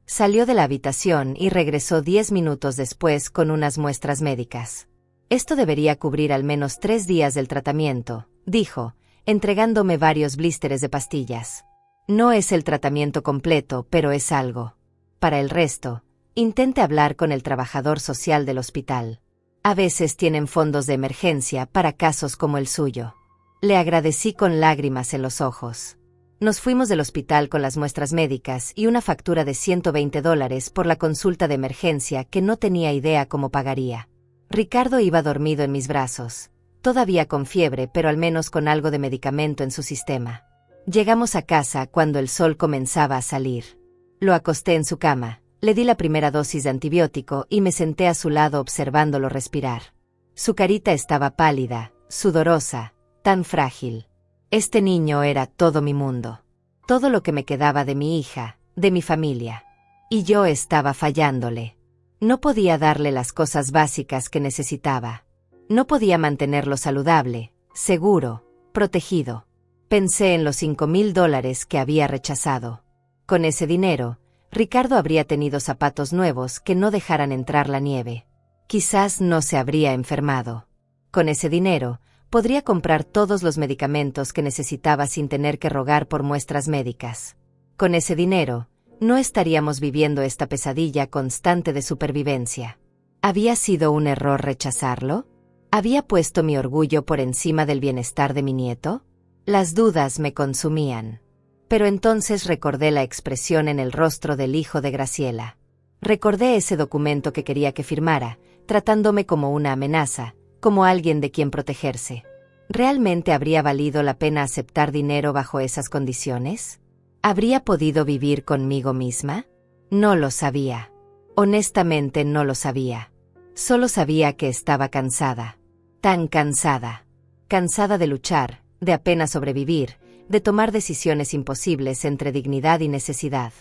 Salió de la habitación y regresó 10 minutos después con unas muestras médicas. Esto debería cubrir al menos 3 días del tratamiento, dijo, entregándome varios blísteres de pastillas. No es el tratamiento completo, pero es algo. Para el resto, intente hablar con el trabajador social del hospital. A veces tienen fondos de emergencia para casos como el suyo. Le agradecí con lágrimas en los ojos. Nos fuimos del hospital con las muestras médicas y una factura de $120 por la consulta de emergencia que no tenía idea cómo pagaría. Ricardo iba dormido en mis brazos, todavía con fiebre pero al menos con algo de medicamento en su sistema. Llegamos a casa cuando el sol comenzaba a salir. Lo acosté en su cama, Le di la primera dosis de antibiótico y me senté a su lado observándolo respirar. Su carita estaba pálida, sudorosa, tan frágil. Este niño era todo mi mundo. Todo lo que me quedaba de mi hija, de mi familia. Y yo estaba fallándole. No podía darle las cosas básicas que necesitaba. No podía mantenerlo saludable, seguro, protegido. Pensé en los $5,000 que había rechazado. Con ese dinero, Ricardo habría tenido zapatos nuevos que no dejaran entrar la nieve. Quizás no se habría enfermado. Con ese dinero, podría comprar todos los medicamentos que necesitaba sin tener que rogar por muestras médicas. Con ese dinero, no estaríamos viviendo esta pesadilla constante de supervivencia. ¿Había sido un error rechazarlo? ¿Había puesto mi orgullo por encima del bienestar de mi nieto? Las dudas me consumían. Pero entonces recordé la expresión en el rostro del hijo de Graciela. Recordé ese documento que quería que firmara, tratándome como una amenaza, como alguien de quien protegerse. ¿Realmente habría valido la pena aceptar dinero bajo esas condiciones? ¿Habría podido vivir conmigo misma? No lo sabía. Honestamente no lo sabía. Solo sabía que estaba cansada. Tan cansada. Cansada de luchar, de apenas sobrevivir, de tomar decisiones imposibles entre dignidad y necesidad.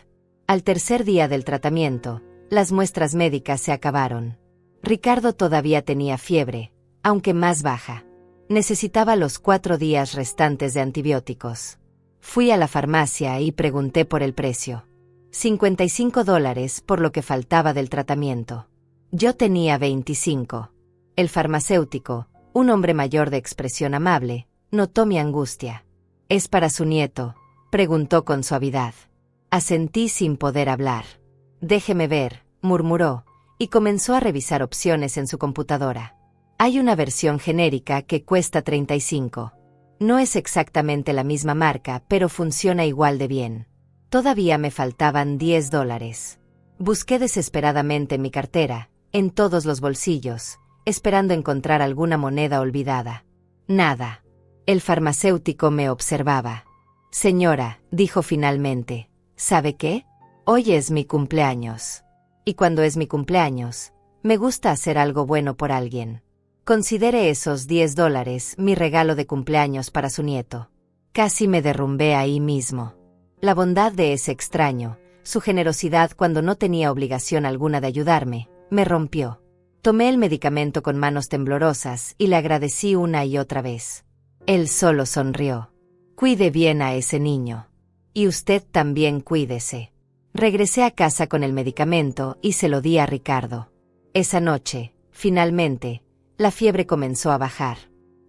Al tercer día del tratamiento, las muestras médicas se acabaron. Ricardo todavía tenía fiebre, aunque más baja. Necesitaba los 4 días restantes de antibióticos. Fui a la farmacia y pregunté por el precio. $55 por lo que faltaba del tratamiento. Yo tenía 25. El farmacéutico, un hombre mayor de expresión amable, notó mi angustia. ¿Es para su nieto?, preguntó con suavidad. Asentí sin poder hablar. Déjeme ver, murmuró, y comenzó a revisar opciones en su computadora. Hay una versión genérica que cuesta 35. No es exactamente la misma marca, pero funciona igual de bien. Todavía me faltaban $10. Busqué desesperadamente en mi cartera, en todos los bolsillos, esperando encontrar alguna moneda olvidada. Nada. El farmacéutico me observaba. Señora, dijo finalmente, ¿sabe qué? Hoy es mi cumpleaños. Y cuando es mi cumpleaños, me gusta hacer algo bueno por alguien. Considere esos $10 mi regalo de cumpleaños para su nieto. Casi me derrumbé ahí mismo. La bondad de ese extraño, su generosidad cuando no tenía obligación alguna de ayudarme, me rompió. Tomé el medicamento con manos temblorosas y le agradecí una y otra vez. Él solo sonrió. Cuide bien a ese niño. Y usted también cuídese. Regresé a casa con el medicamento y se lo di a Ricardo. Esa noche, finalmente, la fiebre comenzó a bajar.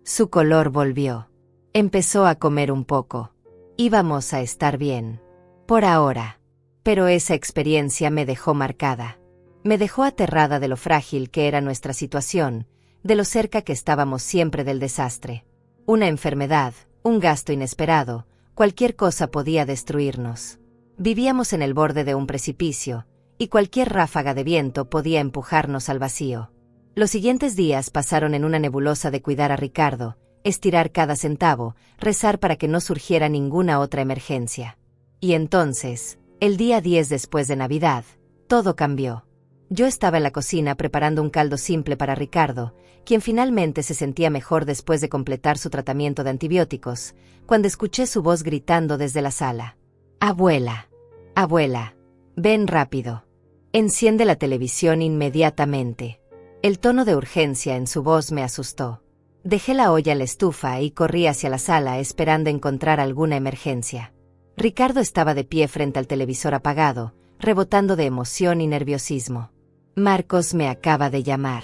Su color volvió. Empezó a comer un poco. Íbamos a estar bien. Por ahora. Pero esa experiencia me dejó marcada. Me dejó aterrada de lo frágil que era nuestra situación, de lo cerca que estábamos siempre del desastre. Una enfermedad, un gasto inesperado, cualquier cosa podía destruirnos. Vivíamos en el borde de un precipicio, y cualquier ráfaga de viento podía empujarnos al vacío. Los siguientes días pasaron en una nebulosa de cuidar a Ricardo, estirar cada centavo, rezar para que no surgiera ninguna otra emergencia. Y entonces, el día 10 después de Navidad, todo cambió. Yo estaba en la cocina preparando un caldo simple para Ricardo, quien finalmente se sentía mejor después de completar su tratamiento de antibióticos, cuando escuché su voz gritando desde la sala. «Abuela, abuela, ven rápido. Enciende la televisión inmediatamente». El tono de urgencia en su voz me asustó. Dejé la olla en la estufa y corrí hacia la sala esperando encontrar alguna emergencia. Ricardo estaba de pie frente al televisor apagado, rebotando de emoción y nerviosismo. Marcos me acaba de llamar.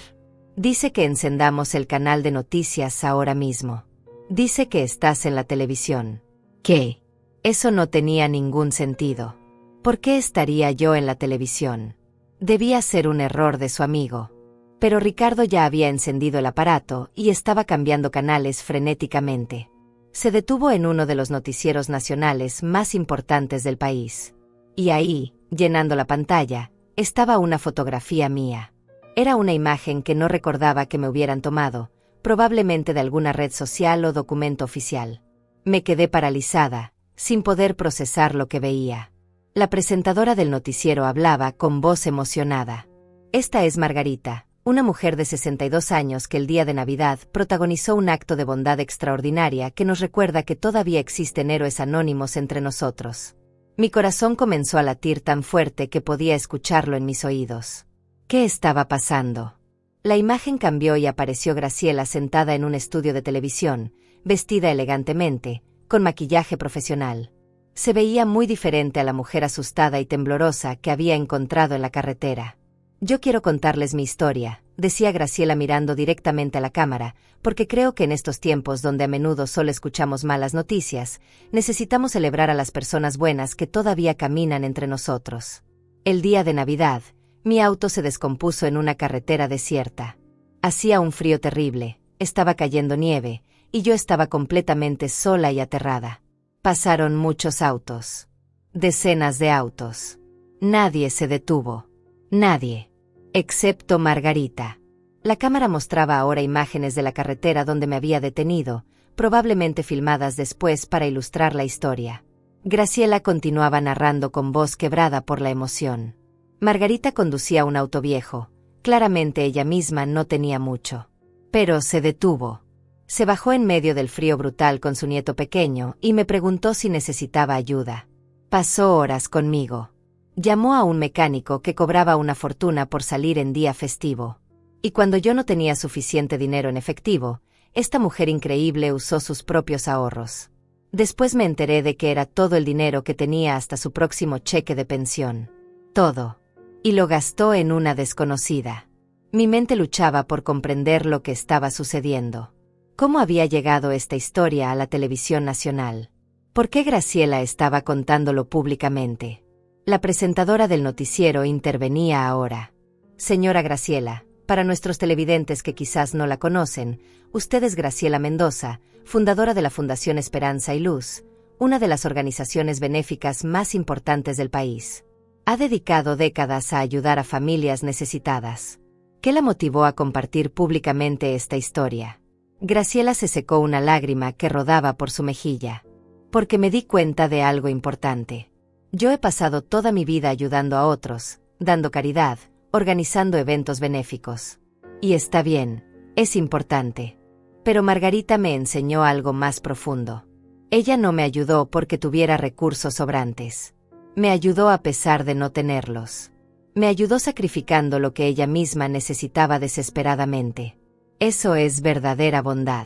Dice que encendamos el canal de noticias ahora mismo. Dice que estás en la televisión. ¿Qué? Eso no tenía ningún sentido. ¿Por qué estaría yo en la televisión? Debía ser un error de su amigo. Pero Ricardo ya había encendido el aparato y estaba cambiando canales frenéticamente. Se detuvo en uno de los noticieros nacionales más importantes del país. Y ahí, llenando la pantalla, estaba una fotografía mía. Era una imagen que no recordaba que me hubieran tomado, probablemente de alguna red social o documento oficial. Me quedé paralizada, sin poder procesar lo que veía. La presentadora del noticiero hablaba con voz emocionada. Esta es Margarita, una mujer de 62 años que el día de Navidad protagonizó un acto de bondad extraordinaria que nos recuerda que todavía existen héroes anónimos entre nosotros. Mi corazón comenzó a latir tan fuerte que podía escucharlo en mis oídos. ¿Qué estaba pasando? La imagen cambió y apareció Graciela sentada en un estudio de televisión, vestida elegantemente, con maquillaje profesional. Se veía muy diferente a la mujer asustada y temblorosa que había encontrado en la carretera. Yo quiero contarles mi historia, decía Graciela mirando directamente a la cámara, porque creo que en estos tiempos donde a menudo solo escuchamos malas noticias, necesitamos celebrar a las personas buenas que todavía caminan entre nosotros. El día de Navidad, mi auto se descompuso en una carretera desierta. Hacía un frío terrible, estaba cayendo nieve, y yo estaba completamente sola y aterrada. Pasaron muchos autos. Decenas de autos. Nadie se detuvo. Nadie. Excepto Margarita. La cámara mostraba ahora imágenes de la carretera donde me había detenido, probablemente filmadas después para ilustrar la historia. Graciela continuaba narrando con voz quebrada por la emoción. Margarita conducía un auto viejo. Claramente ella misma no tenía mucho. Pero se detuvo. Se bajó en medio del frío brutal con su nieto pequeño y me preguntó si necesitaba ayuda. Pasó horas conmigo. Llamó a un mecánico que cobraba una fortuna por salir en día festivo. Y cuando yo no tenía suficiente dinero en efectivo, esta mujer increíble usó sus propios ahorros. Después me enteré de que era todo el dinero que tenía hasta su próximo cheque de pensión. Todo. Y lo gastó en una desconocida. Mi mente luchaba por comprender lo que estaba sucediendo. ¿Cómo había llegado esta historia a la televisión nacional? ¿Por qué Graciela estaba contándolo públicamente? La presentadora del noticiero intervenía ahora. Señora Graciela, para nuestros televidentes que quizás no la conocen, usted es Graciela Mendoza, fundadora de la Fundación Esperanza y Luz, una de las organizaciones benéficas más importantes del país. Ha dedicado décadas a ayudar a familias necesitadas. ¿Qué la motivó a compartir públicamente esta historia? Graciela se secó una lágrima que rodaba por su mejilla. Porque me di cuenta de algo importante. Yo he pasado toda mi vida ayudando a otros, dando caridad, organizando eventos benéficos. Y está bien, es importante. Pero Margarita me enseñó algo más profundo. Ella no me ayudó porque tuviera recursos sobrantes. Me ayudó a pesar de no tenerlos. Me ayudó sacrificando lo que ella misma necesitaba desesperadamente. Eso es verdadera bondad.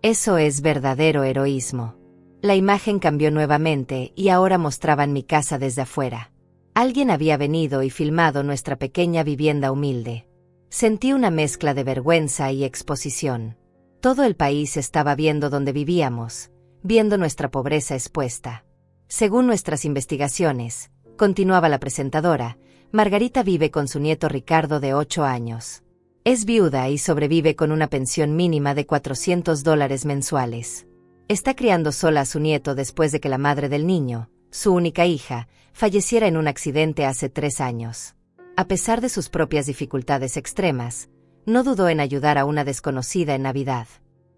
Eso es verdadero heroísmo. La imagen cambió nuevamente y ahora mostraban mi casa desde afuera. Alguien había venido y filmado nuestra pequeña vivienda humilde. Sentí una mezcla de vergüenza y exposición. Todo el país estaba viendo dónde vivíamos, viendo nuestra pobreza expuesta. Según nuestras investigaciones, continuaba la presentadora, Margarita vive con su nieto Ricardo de 8 años. Es viuda y sobrevive con una pensión mínima de $400 mensuales. Está criando sola a su nieto después de que la madre del niño, su única hija, falleciera en un accidente hace 3 años. A pesar de sus propias dificultades extremas, no dudó en ayudar a una desconocida en Navidad.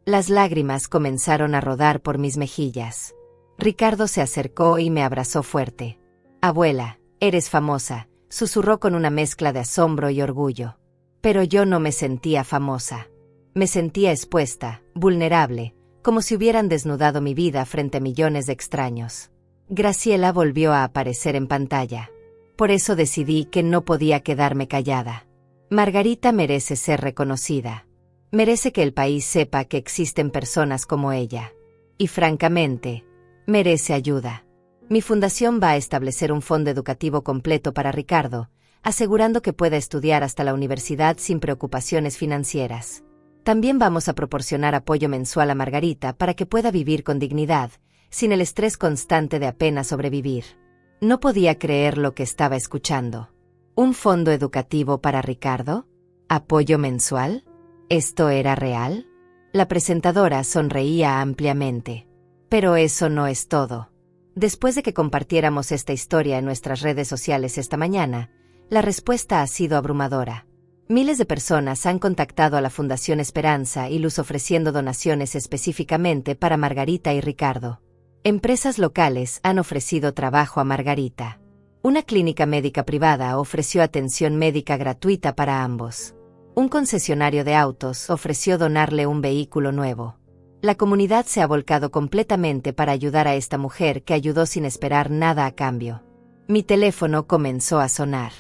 Las lágrimas comenzaron a rodar por mis mejillas. Ricardo se acercó y me abrazó fuerte. «Abuela, eres famosa», susurró con una mezcla de asombro y orgullo. Pero yo no me sentía famosa. Me sentía expuesta, vulnerable, como si hubieran desnudado mi vida frente a millones de extraños. Graciela volvió a aparecer en pantalla. Por eso decidí que no podía quedarme callada. Margarita merece ser reconocida. Merece que el país sepa que existen personas como ella. Y francamente, merece ayuda. Mi fundación va a establecer un fondo educativo completo para Ricardo, asegurando que pueda estudiar hasta la universidad sin preocupaciones financieras. También vamos a proporcionar apoyo mensual a Margarita para que pueda vivir con dignidad, sin el estrés constante de apenas sobrevivir. No podía creer lo que estaba escuchando. ¿Un fondo educativo para Ricardo? ¿Apoyo mensual? ¿Esto era real? La presentadora sonreía ampliamente. Pero eso no es todo. Después de que compartiéramos esta historia en nuestras redes sociales esta mañana, la respuesta ha sido abrumadora. Miles de personas han contactado a la Fundación Esperanza y Luz ofreciendo donaciones específicamente para Margarita y Ricardo. Empresas locales han ofrecido trabajo a Margarita. Una clínica médica privada ofreció atención médica gratuita para ambos. Un concesionario de autos ofreció donarle un vehículo nuevo. La comunidad se ha volcado completamente para ayudar a esta mujer que ayudó sin esperar nada a cambio. Mi teléfono comenzó a sonar.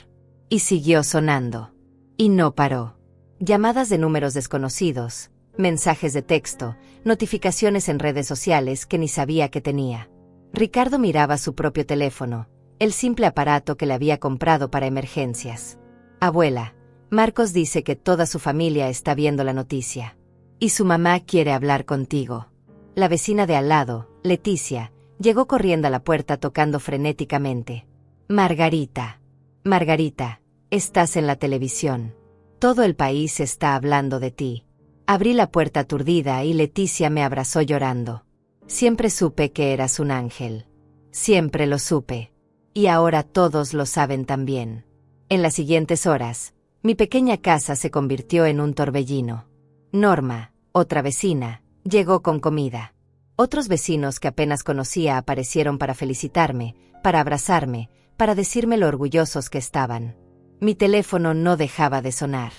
Y siguió sonando. Y no paró. Llamadas de números desconocidos, mensajes de texto, notificaciones en redes sociales que ni sabía que tenía. Ricardo miraba su propio teléfono, el simple aparato que le había comprado para emergencias. Abuela, Marcos dice que toda su familia está viendo la noticia. Y su mamá quiere hablar contigo. La vecina de al lado, Leticia, llegó corriendo a la puerta tocando frenéticamente. Margarita. Margarita, estás en la televisión. Todo el país está hablando de ti. Abrí la puerta aturdida y Leticia me abrazó llorando. Siempre supe que eras un ángel. Siempre lo supe. Y ahora todos lo saben también. En las siguientes horas, mi pequeña casa se convirtió en un torbellino. Norma, otra vecina, llegó con comida. Otros vecinos que apenas conocía aparecieron para felicitarme, para abrazarme, para decirme lo orgullosos que estaban. Mi teléfono no dejaba de sonar.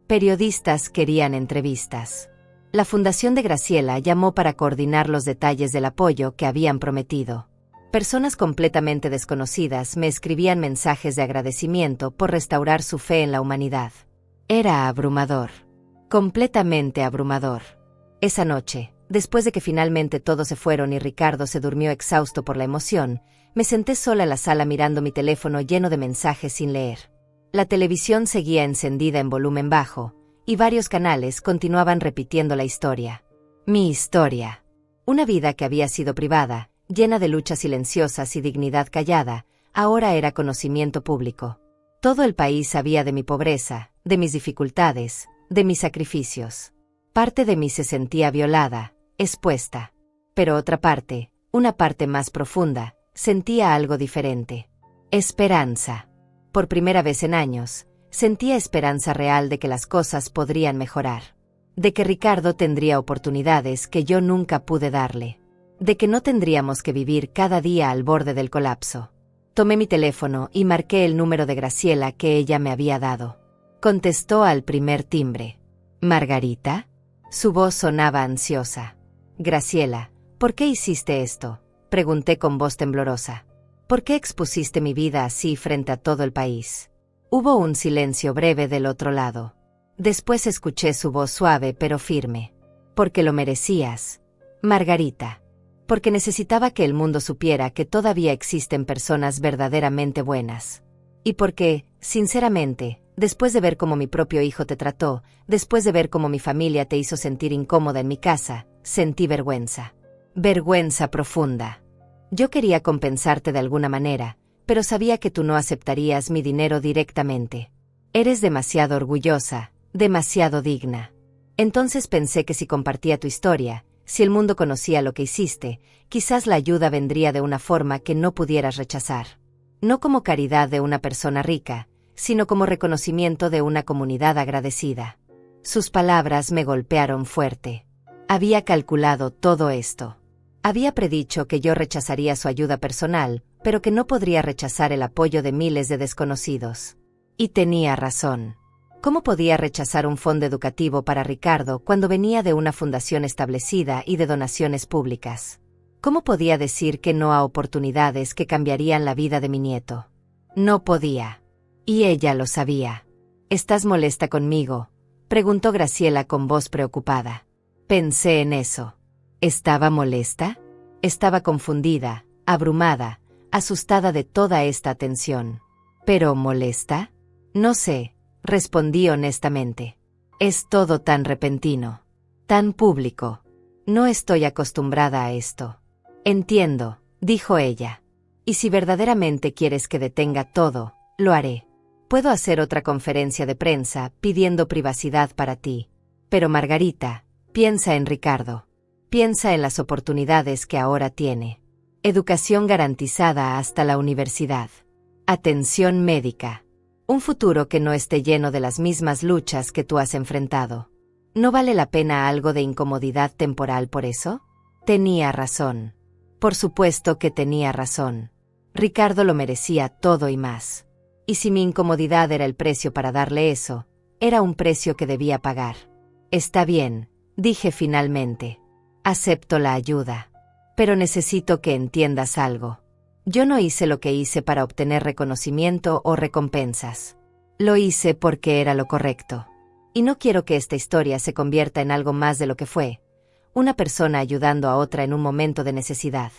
Periodistas querían entrevistas. La Fundación de Graciela llamó para coordinar los detalles del apoyo que habían prometido. Personas completamente desconocidas me escribían mensajes de agradecimiento por restaurar su fe en la humanidad. Era abrumador. Completamente abrumador. Esa noche, después de que finalmente todos se fueron y Ricardo se durmió exhausto por la emoción, me senté sola en la sala mirando mi teléfono lleno de mensajes sin leer. La televisión seguía encendida en volumen bajo, y varios canales continuaban repitiendo la historia. Mi historia. Una vida que había sido privada, llena de luchas silenciosas y dignidad callada, ahora era conocimiento público. Todo el país sabía de mi pobreza, de mis dificultades, de mis sacrificios. Parte de mí se sentía violada, expuesta. Pero otra parte, una parte más profunda, sentía algo diferente. Esperanza. Por primera vez en años, sentía esperanza real de que las cosas podrían mejorar. De que Ricardo tendría oportunidades que yo nunca pude darle. De que no tendríamos que vivir cada día al borde del colapso. Tomé mi teléfono y marqué el número de Graciela que ella me había dado. Contestó al primer timbre. ¿Margarita? Su voz sonaba ansiosa. Graciela, ¿por qué hiciste esto?, pregunté con voz temblorosa. ¿Por qué expusiste mi vida así frente a todo el país? Hubo un silencio breve del otro lado. Después escuché su voz suave pero firme. Porque lo merecías, Margarita. Porque necesitaba que el mundo supiera que todavía existen personas verdaderamente buenas. Y porque, sinceramente, después de ver cómo mi propio hijo te trató, después de ver cómo mi familia te hizo sentir incómoda en mi casa, sentí vergüenza. Vergüenza profunda. Yo quería compensarte de alguna manera, pero sabía que tú no aceptarías mi dinero directamente. Eres demasiado orgullosa, demasiado digna. Entonces pensé que si compartía tu historia, si el mundo conocía lo que hiciste, quizás la ayuda vendría de una forma que no pudieras rechazar. No como caridad de una persona rica, sino como reconocimiento de una comunidad agradecida. Sus palabras me golpearon fuerte. Había calculado todo esto. Había predicho que yo rechazaría su ayuda personal, pero que no podría rechazar el apoyo de miles de desconocidos. Y tenía razón. ¿Cómo podía rechazar un fondo educativo para Ricardo cuando venía de una fundación establecida y de donaciones públicas? ¿Cómo podía decir que no a oportunidades que cambiarían la vida de mi nieto? No podía. Y ella lo sabía. ¿Estás molesta conmigo?, preguntó Graciela con voz preocupada. Pensé en eso. ¿Estaba molesta? Estaba confundida, abrumada, asustada de toda esta atención. ¿Pero molesta? No sé, respondí honestamente. Es todo tan repentino, tan público. No estoy acostumbrada a esto. Entiendo, dijo ella. Y si verdaderamente quieres que detenga todo, lo haré. Puedo hacer otra conferencia de prensa pidiendo privacidad para ti. Pero Margarita, piensa en Ricardo. Piensa en las oportunidades que ahora tiene. Educación garantizada hasta la universidad. Atención médica. Un futuro que no esté lleno de las mismas luchas que tú has enfrentado. ¿No vale la pena algo de incomodidad temporal por eso? Tenía razón. Por supuesto que tenía razón. Ricardo lo merecía todo y más. Y si mi incomodidad era el precio para darle eso, era un precio que debía pagar. Está bien, dije finalmente. Acepto la ayuda. Pero necesito que entiendas algo. Yo no hice lo que hice para obtener reconocimiento o recompensas. Lo hice porque era lo correcto. Y no quiero que esta historia se convierta en algo más de lo que fue. Una persona ayudando a otra en un momento de necesidad.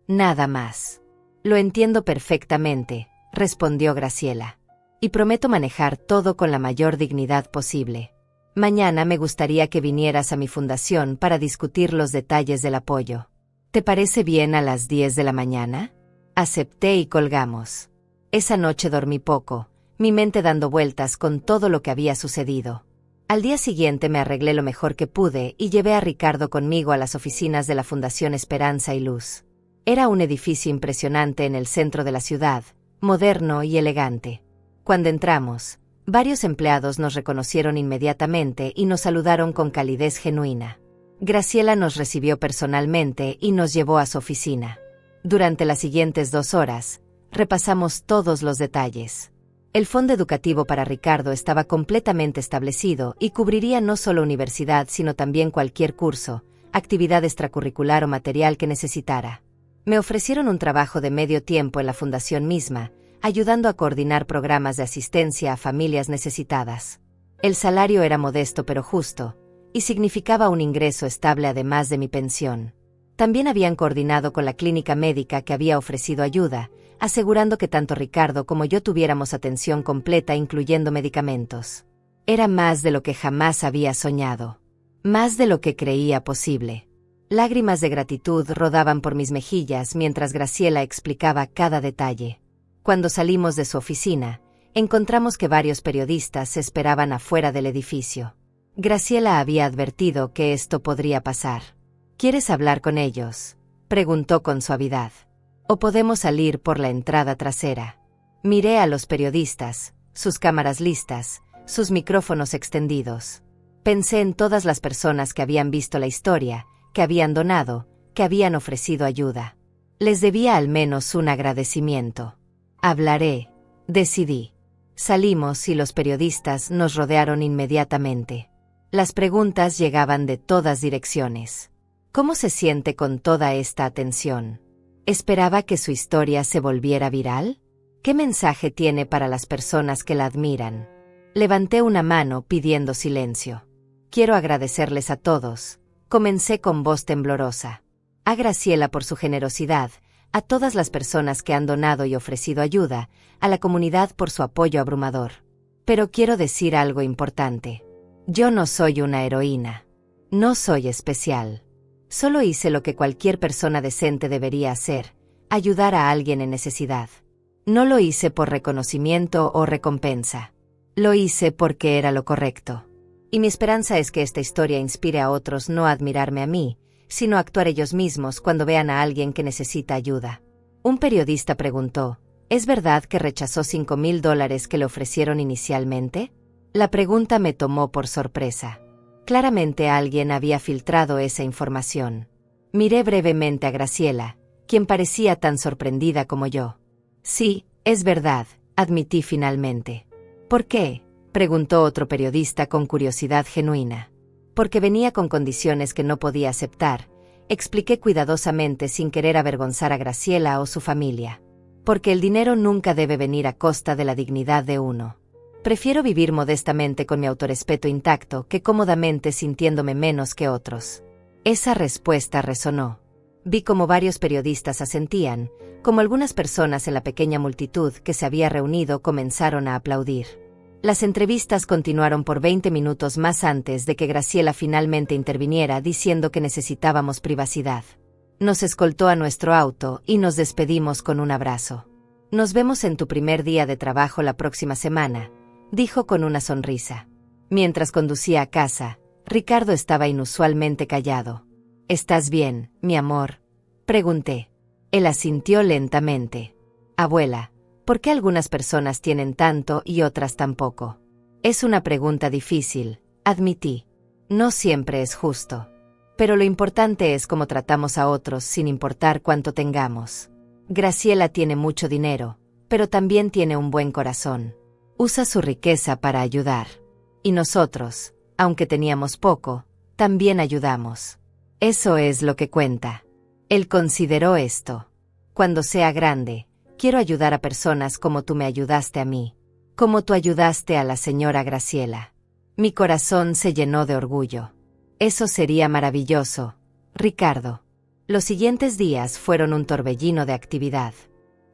Nada más. Lo entiendo perfectamente, respondió Graciela. Y prometo manejar todo con la mayor dignidad posible. Mañana me gustaría que vinieras a mi fundación para discutir los detalles del apoyo. ¿Te parece bien a las 10 de la mañana? Acepté y colgamos. Esa noche dormí poco, mi mente dando vueltas con todo lo que había sucedido. Al día siguiente me arreglé lo mejor que pude y llevé a Ricardo conmigo a las oficinas de la Fundación Esperanza y Luz. Era un edificio impresionante en el centro de la ciudad, moderno y elegante. Cuando entramos, varios empleados nos reconocieron inmediatamente y nos saludaron con calidez genuina. Graciela nos recibió personalmente y nos llevó a su oficina. Durante las siguientes 2 horas, repasamos todos los detalles. El fondo educativo para Ricardo estaba completamente establecido y cubriría no solo universidad sino también cualquier curso, actividad extracurricular o material que necesitara. Me ofrecieron un trabajo de medio tiempo en la fundación misma, ayudando a coordinar programas de asistencia a familias necesitadas. El salario era modesto pero justo, y significaba un ingreso estable además de mi pensión. También habían coordinado con la clínica médica que había ofrecido ayuda, asegurando que tanto Ricardo como yo tuviéramos atención completa incluyendo medicamentos. Era más de lo que jamás había soñado. Más de lo que creía posible. Lágrimas de gratitud rodaban por mis mejillas mientras Graciela explicaba cada detalle. Cuando salimos de su oficina, encontramos que varios periodistas se esperaban afuera del edificio. Graciela había advertido que esto podría pasar. ¿Quieres hablar con ellos?, preguntó con suavidad. ¿O podemos salir por la entrada trasera? Miré a los periodistas, sus cámaras listas, sus micrófonos extendidos. Pensé en todas las personas que habían visto la historia, que habían donado, que habían ofrecido ayuda. Les debía al menos un agradecimiento. Hablaré, decidí. Salimos y los periodistas nos rodearon inmediatamente. Las preguntas llegaban de todas direcciones. ¿Cómo se siente con toda esta atención? ¿Esperaba que su historia se volviera viral? ¿Qué mensaje tiene para las personas que la admiran? Levanté una mano pidiendo silencio. Quiero agradecerles a todos. Comencé con voz temblorosa. A Graciela por su generosidad, a todas las personas que han donado y ofrecido ayuda, a la comunidad por su apoyo abrumador. Pero quiero decir algo importante. Yo no soy una heroína. No soy especial. Solo hice lo que cualquier persona decente debería hacer, ayudar a alguien en necesidad. No lo hice por reconocimiento o recompensa. Lo hice porque era lo correcto. Y mi esperanza es que esta historia inspire a otros no a admirarme a mí, sino a actuar ellos mismos cuando vean a alguien que necesita ayuda. Un periodista preguntó, ¿es verdad que rechazó $5,000 que le ofrecieron inicialmente? La pregunta me tomó por sorpresa. Claramente alguien había filtrado esa información. Miré brevemente a Graciela, quien parecía tan sorprendida como yo. Sí, es verdad, admití finalmente. ¿Por qué?, preguntó otro periodista con curiosidad genuina. Porque venía con condiciones que no podía aceptar, expliqué cuidadosamente sin querer avergonzar a Graciela o su familia. Porque el dinero nunca debe venir a costa de la dignidad de uno. Prefiero vivir modestamente con mi autorrespeto intacto que cómodamente sintiéndome menos que otros. Esa respuesta resonó. Vi como varios periodistas asentían, como algunas personas en la pequeña multitud que se había reunido comenzaron a aplaudir. Las entrevistas continuaron por 20 minutos más antes de que Graciela finalmente interviniera diciendo que necesitábamos privacidad. Nos escoltó a nuestro auto y nos despedimos con un abrazo. Nos vemos en tu primer día de trabajo la próxima semana, dijo con una sonrisa. Mientras conducía a casa, Ricardo estaba inusualmente callado. ¿Estás bien, mi amor?, pregunté. Él asintió lentamente. Abuela, ¿por qué algunas personas tienen tanto y otras tan poco? Es una pregunta difícil, admití. No siempre es justo. Pero lo importante es cómo tratamos a otros sin importar cuánto tengamos. Graciela tiene mucho dinero, pero también tiene un buen corazón. Usa su riqueza para ayudar. Y nosotros, aunque teníamos poco, también ayudamos. Eso es lo que cuenta. Él consideró esto. Cuando sea grande, quiero ayudar a personas como tú me ayudaste a mí, como tú ayudaste a la señora Graciela. Mi corazón se llenó de orgullo. Eso sería maravilloso, Ricardo. Los siguientes días fueron un torbellino de actividad.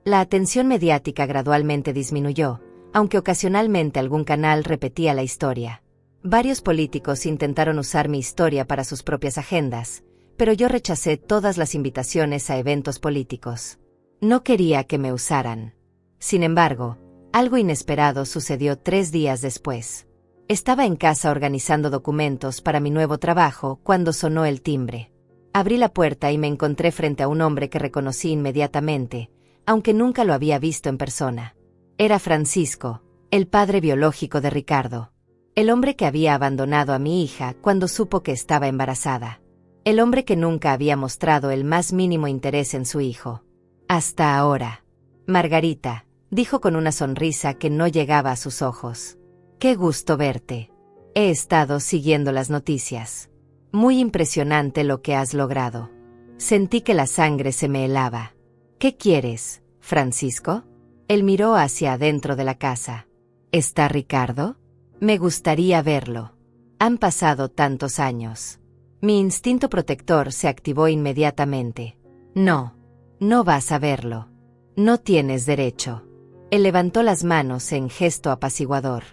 La atención mediática gradualmente disminuyó, aunque ocasionalmente algún canal repetía la historia. Varios políticos intentaron usar mi historia para sus propias agendas, pero yo rechacé todas las invitaciones a eventos políticos. No quería que me usaran. Sin embargo, algo inesperado sucedió 3 días después. Estaba en casa organizando documentos para mi nuevo trabajo cuando sonó el timbre. Abrí la puerta y me encontré frente a un hombre que reconocí inmediatamente, aunque nunca lo había visto en persona. Era Francisco, el padre biológico de Ricardo. El hombre que había abandonado a mi hija cuando supo que estaba embarazada. El hombre que nunca había mostrado el más mínimo interés en su hijo. Hasta ahora. Margarita, dijo con una sonrisa que no llegaba a sus ojos. Qué gusto verte. He estado siguiendo las noticias. Muy impresionante lo que has logrado. Sentí que la sangre se me helaba. ¿Qué quieres, Francisco? Él miró hacia adentro de la casa. ¿Está Ricardo? Me gustaría verlo. Han pasado tantos años. Mi instinto protector se activó inmediatamente. No, no vas a verlo. No tienes derecho. Él levantó las manos en gesto apaciguador.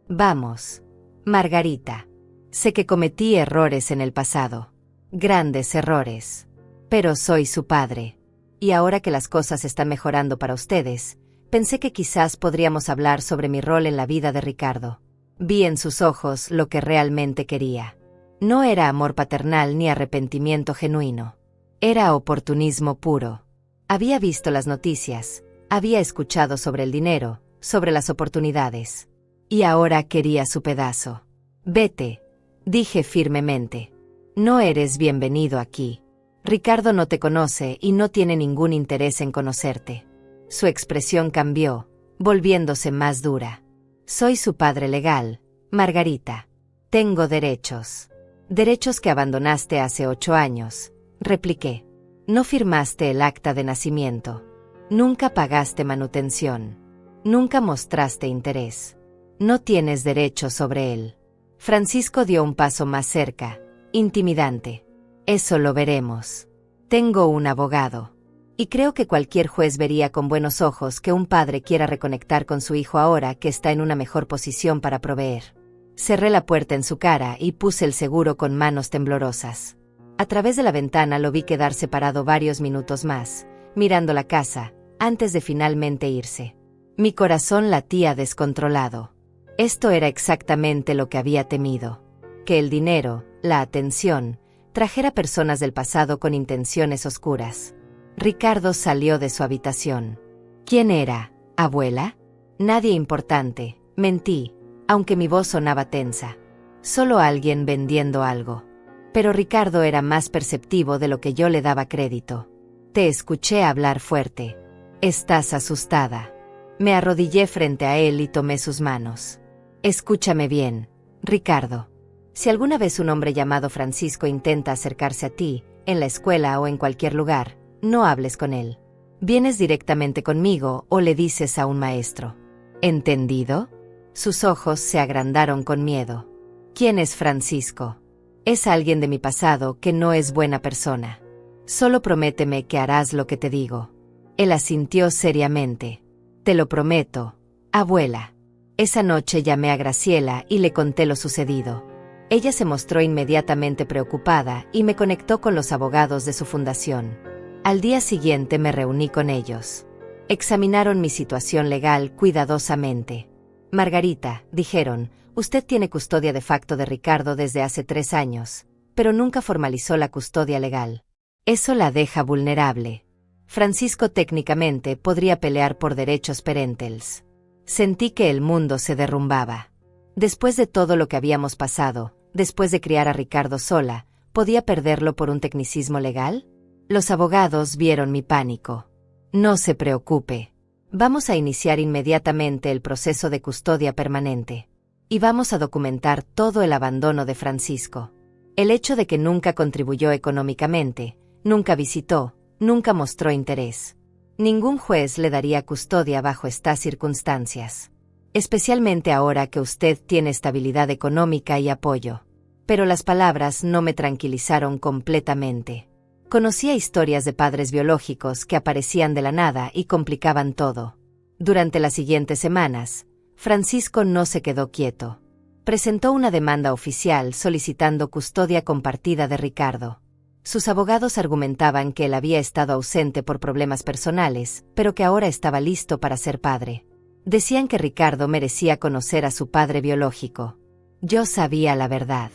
Vamos, Margarita. Sé que cometí errores en el pasado. Grandes errores. Pero soy su padre. Y ahora que las cosas están mejorando para ustedes, pensé que quizás podríamos hablar sobre mi rol en la vida de Ricardo. Vi en sus ojos lo que realmente quería. No era amor paternal ni arrepentimiento genuino. Era oportunismo puro. Había visto las noticias, había escuchado sobre el dinero, sobre las oportunidades. Y ahora quería su pedazo. Vete, dije firmemente. No eres bienvenido aquí. Ricardo no te conoce y no tiene ningún interés en conocerte. Su expresión cambió, volviéndose más dura. Soy su padre legal, Margarita. Tengo derechos. Derechos que abandonaste hace 8 años, repliqué. No firmaste el acta de nacimiento. Nunca pagaste manutención. Nunca mostraste interés. No tienes derecho sobre él. Francisco dio un paso más cerca, intimidante. Eso lo veremos. Tengo un abogado. Y creo que cualquier juez vería con buenos ojos que un padre quiera reconectar con su hijo ahora que está en una mejor posición para proveer. Cerré la puerta en su cara y puse el seguro con manos temblorosas. A través de la ventana lo vi quedarse parado varios minutos más, mirando la casa, antes de finalmente irse. Mi corazón latía descontrolado. Esto era exactamente lo que había temido. Que el dinero, la atención, trajera personas del pasado con intenciones oscuras. Ricardo salió de su habitación. ¿Quién era, abuela? Nadie importante, mentí, aunque mi voz sonaba tensa. Solo alguien vendiendo algo. Pero Ricardo era más perceptivo de lo que yo le daba crédito. Te escuché hablar fuerte. Estás asustada. Me arrodillé frente a él y tomé sus manos. Escúchame bien, Ricardo. Si alguna vez un hombre llamado Francisco intenta acercarse a ti, en la escuela o en cualquier lugar, no hables con él. Vienes directamente conmigo o le dices a un maestro. ¿Entendido? Sus ojos se agrandaron con miedo. ¿Quién es Francisco? Es alguien de mi pasado que no es buena persona. Solo prométeme que harás lo que te digo. Él asintió seriamente. Te lo prometo, abuela. Esa noche llamé a Graciela y le conté lo sucedido. Ella se mostró inmediatamente preocupada y me conectó con los abogados de su fundación. Al día siguiente me reuní con ellos. Examinaron mi situación legal cuidadosamente. Margarita, dijeron, usted tiene custodia de facto de Ricardo desde hace 3 años, pero nunca formalizó la custodia legal. Eso la deja vulnerable. Francisco técnicamente podría pelear por derechos parentales. Sentí que el mundo se derrumbaba. Después de todo lo que habíamos pasado, después de criar a Ricardo sola, ¿podía perderlo por un tecnicismo legal? Los abogados vieron mi pánico. No se preocupe. Vamos a iniciar inmediatamente el proceso de custodia permanente. Y vamos a documentar todo el abandono de Francisco. El hecho de que nunca contribuyó económicamente, nunca visitó, nunca mostró interés. Ningún juez le daría custodia bajo estas circunstancias. Especialmente ahora que usted tiene estabilidad económica y apoyo. Pero las palabras no me tranquilizaron completamente. Conocía historias de padres biológicos que aparecían de la nada y complicaban todo. Durante las siguientes semanas, Francisco no se quedó quieto. Presentó una demanda oficial solicitando custodia compartida de Ricardo. Sus abogados argumentaban que él había estado ausente por problemas personales, pero que ahora estaba listo para ser padre. Decían que Ricardo merecía conocer a su padre biológico. Yo sabía la verdad.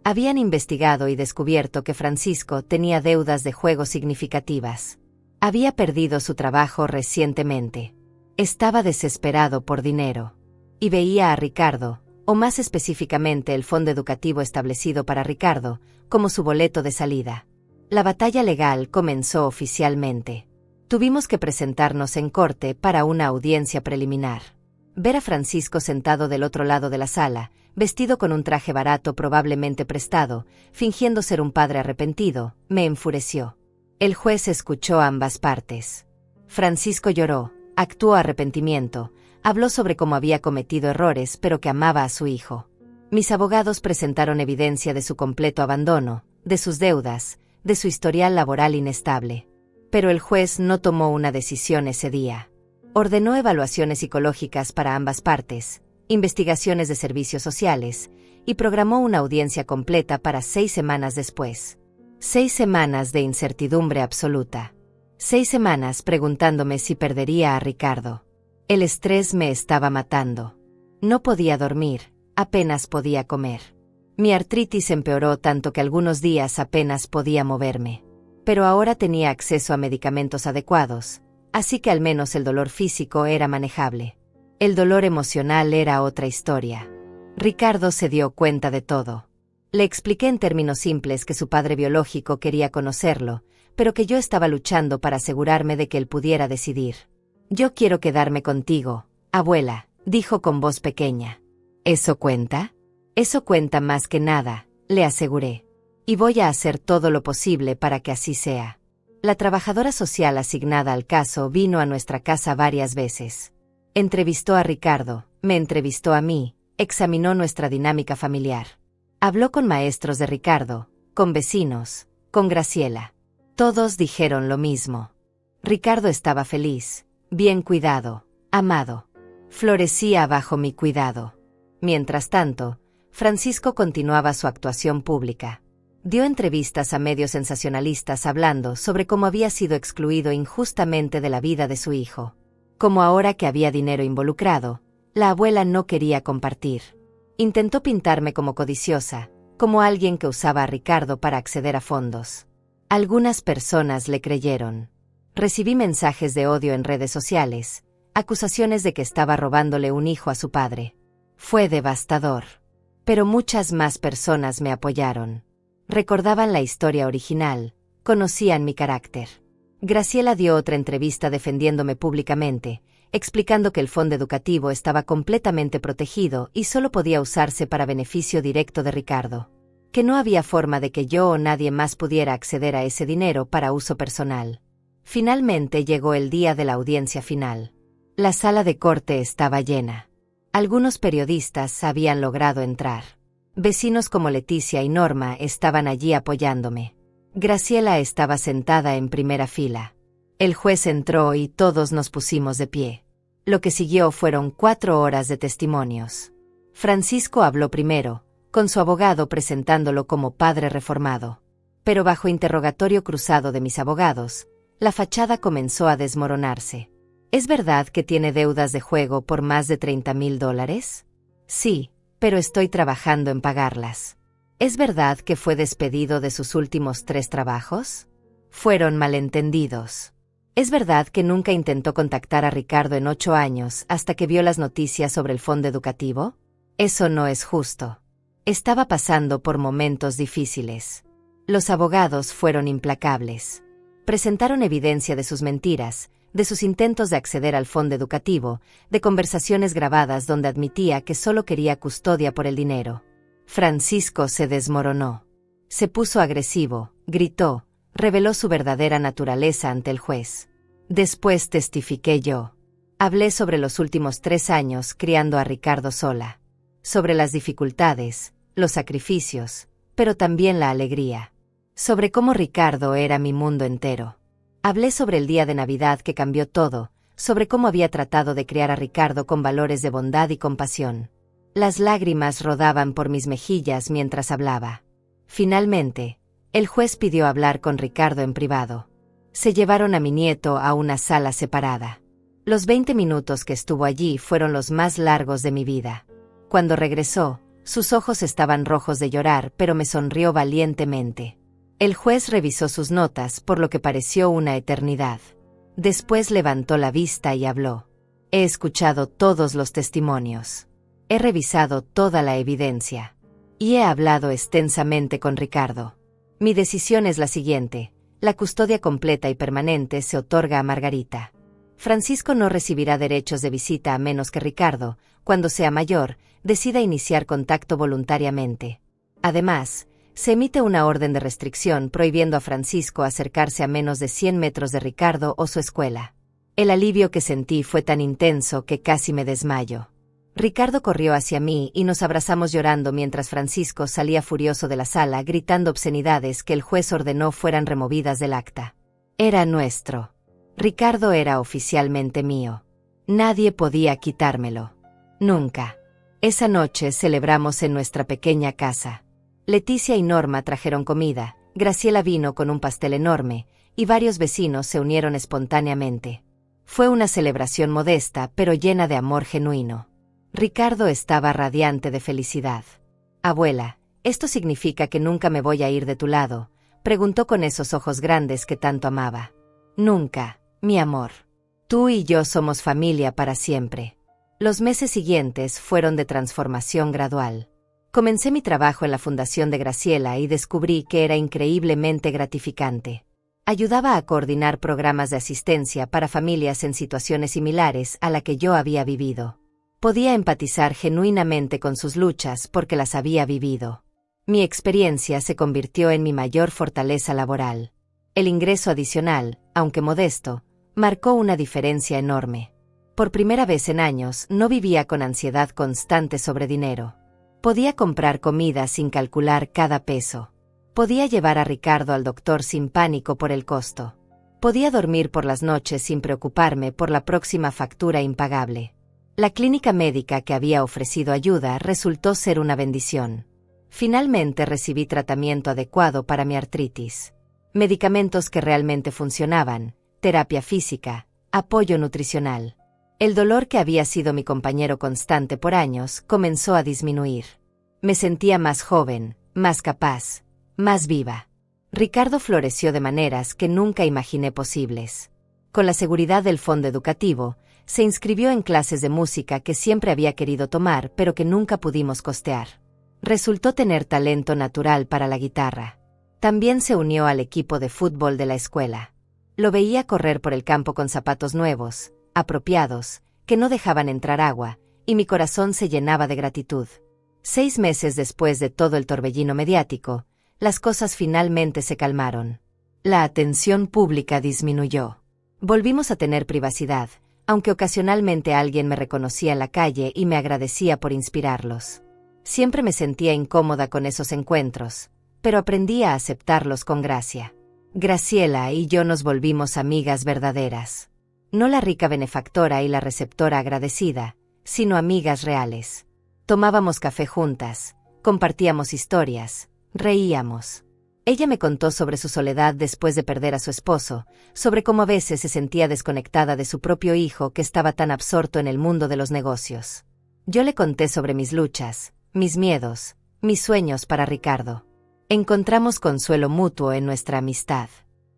Habían investigado y descubierto que Francisco tenía deudas de juego significativas. Había perdido su trabajo recientemente. Estaba desesperado por dinero. Y veía a Ricardo, o más específicamente el fondo educativo establecido para Ricardo, como su boleto de salida. La batalla legal comenzó oficialmente. Tuvimos que presentarnos en corte para una audiencia preliminar. Ver a Francisco sentado del otro lado de la sala, vestido con un traje barato probablemente prestado, fingiendo ser un padre arrepentido, me enfureció. El juez escuchó ambas partes. Francisco lloró, actuó arrepentimiento, habló sobre cómo había cometido errores pero que amaba a su hijo. Mis abogados presentaron evidencia de su completo abandono, de sus deudas, de su historial laboral inestable. Pero el juez no tomó una decisión ese día. Ordenó evaluaciones psicológicas para ambas partes, investigaciones de servicios sociales, y programó una audiencia completa para 6 semanas después. 6 semanas de incertidumbre absoluta. 6 semanas preguntándome si perdería a Ricardo. El estrés me estaba matando. No podía dormir, apenas podía comer. Mi artritis empeoró tanto que algunos días apenas podía moverme. Pero ahora tenía acceso a medicamentos adecuados, así que al menos el dolor físico era manejable. El dolor emocional era otra historia. Ricardo se dio cuenta de todo. Le expliqué en términos simples que su padre biológico quería conocerlo, pero que yo estaba luchando para asegurarme de que él pudiera decidir. «Yo quiero quedarme contigo, abuela», dijo con voz pequeña. «¿Eso cuenta?» «Eso cuenta más que nada», le aseguré. «Y voy a hacer todo lo posible para que así sea». La trabajadora social asignada al caso vino a nuestra casa varias veces. Entrevistó a Ricardo, me entrevistó a mí, examinó nuestra dinámica familiar. Habló con maestros de Ricardo, con vecinos, con Graciela. Todos dijeron lo mismo. Ricardo estaba feliz, bien cuidado, amado. Florecía bajo mi cuidado. Mientras tanto, Francisco continuaba su actuación pública. Dio entrevistas a medios sensacionalistas hablando sobre cómo había sido excluido injustamente de la vida de su hijo. Como ahora que había dinero involucrado, la abuela no quería compartir. Intentó pintarme como codiciosa, como alguien que usaba a Ricardo para acceder a fondos. Algunas personas le creyeron. Recibí mensajes de odio en redes sociales, acusaciones de que estaba robándole un hijo a su padre. Fue devastador. Pero muchas más personas me apoyaron. Recordaban la historia original, conocían mi carácter. Graciela dio otra entrevista defendiéndome públicamente, explicando que el fondo educativo estaba completamente protegido y solo podía usarse para beneficio directo de Ricardo. Que no había forma de que yo o nadie más pudiera acceder a ese dinero para uso personal. Finalmente llegó el día de la audiencia final. La sala de corte estaba llena. Algunos periodistas habían logrado entrar. Vecinos como Leticia y Norma estaban allí apoyándome. Graciela estaba sentada en primera fila. El juez entró y todos nos pusimos de pie. Lo que siguió fueron 4 horas de testimonios. Francisco habló primero, con su abogado presentándolo como padre reformado. Pero bajo interrogatorio cruzado de mis abogados, la fachada comenzó a desmoronarse. ¿Es verdad que tiene deudas de juego por más de $30,000? Sí, pero estoy trabajando en pagarlas. ¿Es verdad que fue despedido de sus últimos 3 trabajos? Fueron malentendidos. ¿Es verdad que nunca intentó contactar a Ricardo en 8 años hasta que vio las noticias sobre el fondo educativo? Eso no es justo. Estaba pasando por momentos difíciles. Los abogados fueron implacables. Presentaron evidencia de sus mentiras, de sus intentos de acceder al fondo educativo, de conversaciones grabadas donde admitía que solo quería custodia por el dinero. Francisco se desmoronó. Se puso agresivo, gritó, reveló su verdadera naturaleza ante el juez. Después testifiqué yo. Hablé sobre los últimos 3 años criando a Ricardo sola. Sobre las dificultades, los sacrificios, pero también la alegría. Sobre cómo Ricardo era mi mundo entero. Hablé sobre el día de Navidad que cambió todo, sobre cómo había tratado de criar a Ricardo con valores de bondad y compasión. Las lágrimas rodaban por mis mejillas mientras hablaba. Finalmente, el juez pidió hablar con Ricardo en privado. Se llevaron a mi nieto a una sala separada. Los 20 minutos que estuvo allí fueron los más largos de mi vida. Cuando regresó, sus ojos estaban rojos de llorar, pero me sonrió valientemente. El juez revisó sus notas, por lo que pareció una eternidad. Después levantó la vista y habló. He escuchado todos los testimonios. He revisado toda la evidencia. Y he hablado extensamente con Ricardo. Mi decisión es la siguiente. La custodia completa y permanente se otorga a Margarita. Francisco no recibirá derechos de visita a menos que Ricardo, cuando sea mayor, decida iniciar contacto voluntariamente. Además, se emite una orden de restricción prohibiendo a Francisco acercarse a menos de 100 metros de Ricardo o su escuela. El alivio que sentí fue tan intenso que casi me desmayo. Ricardo corrió hacia mí y nos abrazamos llorando mientras Francisco salía furioso de la sala gritando obscenidades que el juez ordenó fueran removidas del acta. Era nuestro. Ricardo era oficialmente mío. Nadie podía quitármelo. Nunca. Esa noche celebramos en nuestra pequeña casa. Leticia y Norma trajeron comida, Graciela vino con un pastel enorme, y varios vecinos se unieron espontáneamente. Fue una celebración modesta pero llena de amor genuino. Ricardo estaba radiante de felicidad. Abuela, ¿esto significa que nunca me voy a ir de tu lado?, preguntó con esos ojos grandes que tanto amaba. Nunca, mi amor. Tú y yo somos familia para siempre. Los meses siguientes fueron de transformación gradual. Comencé mi trabajo en la fundación de Graciela y descubrí que era increíblemente gratificante. Ayudaba a coordinar programas de asistencia para familias en situaciones similares a la que yo había vivido. Podía empatizar genuinamente con sus luchas porque las había vivido. Mi experiencia se convirtió en mi mayor fortaleza laboral. El ingreso adicional, aunque modesto, marcó una diferencia enorme. Por primera vez en años no vivía con ansiedad constante sobre dinero. Podía comprar comida sin calcular cada peso. Podía llevar a Ricardo al doctor sin pánico por el costo. Podía dormir por las noches sin preocuparme por la próxima factura impagable. La clínica médica que había ofrecido ayuda resultó ser una bendición. Finalmente recibí tratamiento adecuado para mi artritis. Medicamentos que realmente funcionaban, terapia física, apoyo nutricional. El dolor que había sido mi compañero constante por años comenzó a disminuir. Me sentía más joven, más capaz, más viva. Ricardo floreció de maneras que nunca imaginé posibles. Con la seguridad del fondo educativo, se inscribió en clases de música que siempre había querido tomar pero que nunca pudimos costear. Resultó tener talento natural para la guitarra. También se unió al equipo de fútbol de la escuela. Lo veía correr por el campo con zapatos nuevos, apropiados, que no dejaban entrar agua, y mi corazón se llenaba de gratitud. 6 meses después de todo el torbellino mediático, las cosas finalmente se calmaron. La atención pública disminuyó. Volvimos a tener privacidad, aunque ocasionalmente alguien me reconocía en la calle y me agradecía por inspirarlos. Siempre me sentía incómoda con esos encuentros, pero aprendí a aceptarlos con gracia. Graciela y yo nos volvimos amigas verdaderas. No la rica benefactora y la receptora agradecida, sino amigas reales. Tomábamos café juntas, compartíamos historias, reíamos. Ella me contó sobre su soledad después de perder a su esposo, sobre cómo a veces se sentía desconectada de su propio hijo que estaba tan absorto en el mundo de los negocios. Yo le conté sobre mis luchas, mis miedos, mis sueños para Ricardo. Encontramos consuelo mutuo en nuestra amistad.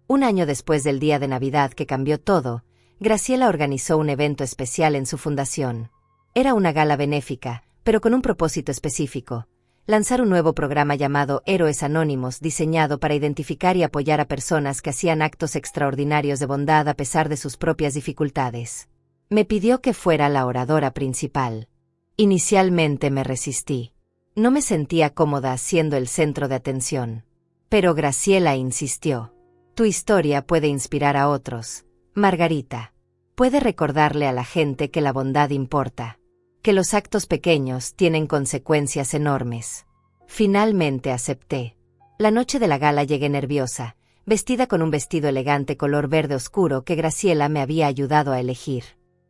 Un año después del día de Navidad que cambió todo, Graciela organizó un evento especial en su fundación. Era una gala benéfica, pero con un propósito específico: lanzar un nuevo programa llamado Héroes Anónimos, diseñado para identificar y apoyar a personas que hacían actos extraordinarios de bondad a pesar de sus propias dificultades. Me pidió que fuera la oradora principal. Inicialmente me resistí. No me sentía cómoda siendo el centro de atención. Pero Graciela insistió. Tu historia puede inspirar a otros, Margarita. Puede recordarle a la gente que la bondad importa, que los actos pequeños tienen consecuencias enormes. Finalmente acepté. La noche de la gala llegué nerviosa, vestida con un vestido elegante color verde oscuro que Graciela me había ayudado a elegir.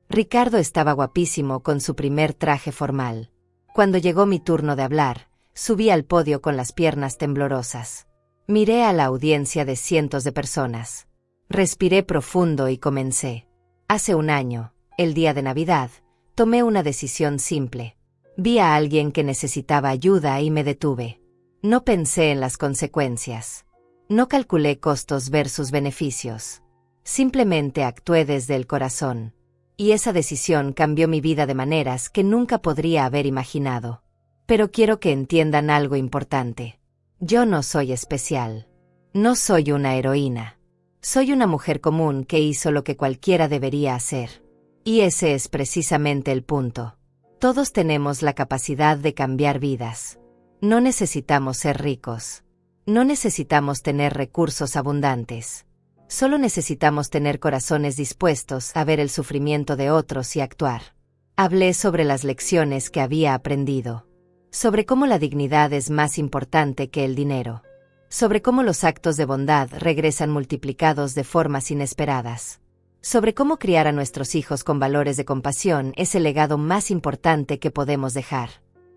Ricardo estaba guapísimo con su primer traje formal. Cuando llegó mi turno de hablar, subí al podio con las piernas temblorosas. Miré a la audiencia de cientos de personas. Respiré profundo y comencé. Hace un año, el día de Navidad, tomé una decisión simple. Vi a alguien que necesitaba ayuda y me detuve. No pensé en las consecuencias. No calculé costos versus beneficios. Simplemente actué desde el corazón. Y esa decisión cambió mi vida de maneras que nunca podría haber imaginado. Pero quiero que entiendan algo importante. Yo no soy especial. No soy una heroína. Soy una mujer común que hizo lo que cualquiera debería hacer. Y ese es precisamente el punto. Todos tenemos la capacidad de cambiar vidas. No necesitamos ser ricos. No necesitamos tener recursos abundantes. Solo necesitamos tener corazones dispuestos a ver el sufrimiento de otros y actuar. Hablé sobre las lecciones que había aprendido. Sobre cómo la dignidad es más importante que el dinero. Sobre cómo los actos de bondad regresan multiplicados de formas inesperadas. Sobre cómo criar a nuestros hijos con valores de compasión es el legado más importante que podemos dejar.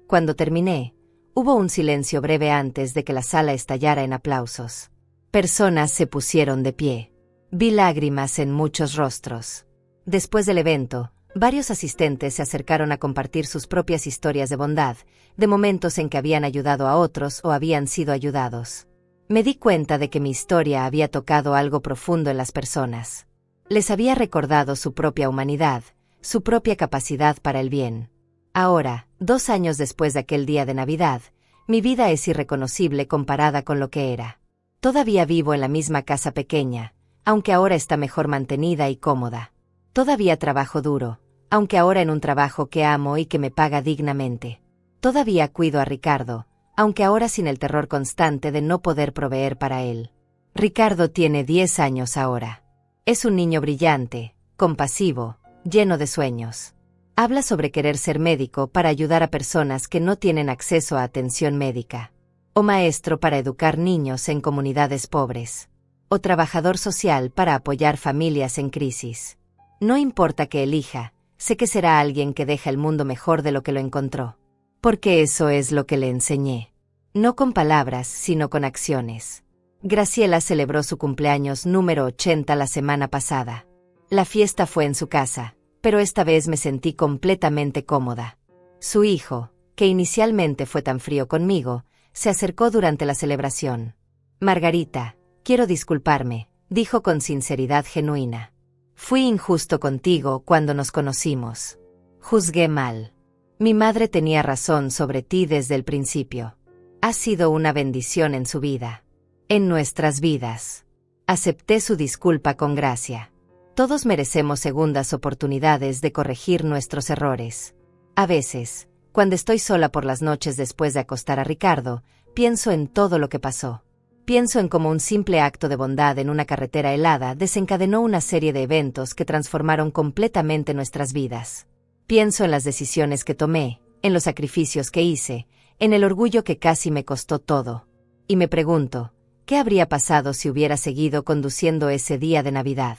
Cuando terminé, hubo un silencio breve antes de que la sala estallara en aplausos. Personas se pusieron de pie. Vi lágrimas en muchos rostros. Después del evento, varios asistentes se acercaron a compartir sus propias historias de bondad, de momentos en que habían ayudado a otros o habían sido ayudados. Me di cuenta de que mi historia había tocado algo profundo en las personas. Les había recordado su propia humanidad, su propia capacidad para el bien. Ahora, 2 años después de aquel día de Navidad, mi vida es irreconocible comparada con lo que era. Todavía vivo en la misma casa pequeña, aunque ahora está mejor mantenida y cómoda. Todavía trabajo duro, aunque ahora en un trabajo que amo y que me paga dignamente. Todavía cuido a Ricardo, aunque ahora sin el terror constante de no poder proveer para él. Ricardo tiene 10 años ahora. Es un niño brillante, compasivo, lleno de sueños. Habla sobre querer ser médico para ayudar a personas que no tienen acceso a atención médica. O maestro para educar niños en comunidades pobres. O trabajador social para apoyar familias en crisis. No importa que elija, sé que será alguien que deja el mundo mejor de lo que lo encontró. Porque eso es lo que le enseñé. No con palabras, sino con acciones. Graciela celebró su cumpleaños número 80 la semana pasada. La fiesta fue en su casa, pero esta vez me sentí completamente cómoda. Su hijo, que inicialmente fue tan frío conmigo, se acercó durante la celebración. Margarita, quiero disculparme, dijo con sinceridad genuina. Fui injusto contigo cuando nos conocimos. Juzgué mal. Mi madre tenía razón sobre ti desde el principio. Has sido una bendición en su vida. En nuestras vidas. Acepté su disculpa con gracia. Todos merecemos segundas oportunidades de corregir nuestros errores. A veces, cuando estoy sola por las noches después de acostar a Ricardo, pienso en todo lo que pasó. Pienso en cómo un simple acto de bondad en una carretera helada desencadenó una serie de eventos que transformaron completamente nuestras vidas. Pienso en las decisiones que tomé, en los sacrificios que hice, en el orgullo que casi me costó todo. Y me pregunto, ¿qué habría pasado si hubiera seguido conduciendo ese día de Navidad?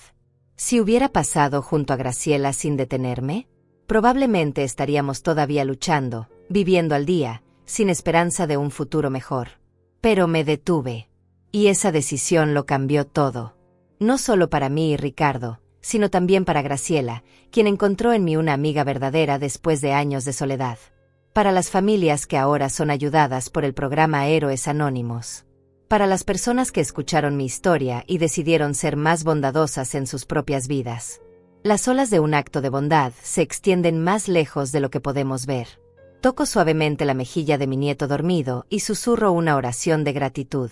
Si hubiera pasado junto a Graciela sin detenerme, probablemente estaríamos todavía luchando, viviendo al día, sin esperanza de un futuro mejor. Pero me detuve. Y esa decisión lo cambió todo. No solo para mí y Ricardo, sino también para Graciela, quien encontró en mí una amiga verdadera después de años de soledad. Para las familias que ahora son ayudadas por el programa Héroes Anónimos. Para las personas que escucharon mi historia y decidieron ser más bondadosas en sus propias vidas. Las olas de un acto de bondad se extienden más lejos de lo que podemos ver. Toco suavemente la mejilla de mi nieto dormido y susurro una oración de gratitud.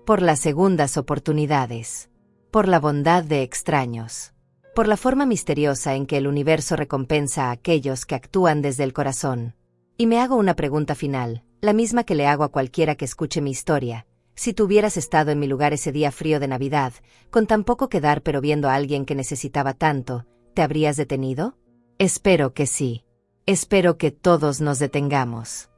Por las segundas oportunidades. Por la bondad de extraños. Por la forma misteriosa en que el universo recompensa a aquellos que actúan desde el corazón. Y me hago una pregunta final, la misma que le hago a cualquiera que escuche mi historia. Si tú hubieras estado en mi lugar ese día frío de Navidad, con tan poco que dar pero viendo a alguien que necesitaba tanto, ¿te habrías detenido? Espero que sí. Espero que todos nos detengamos.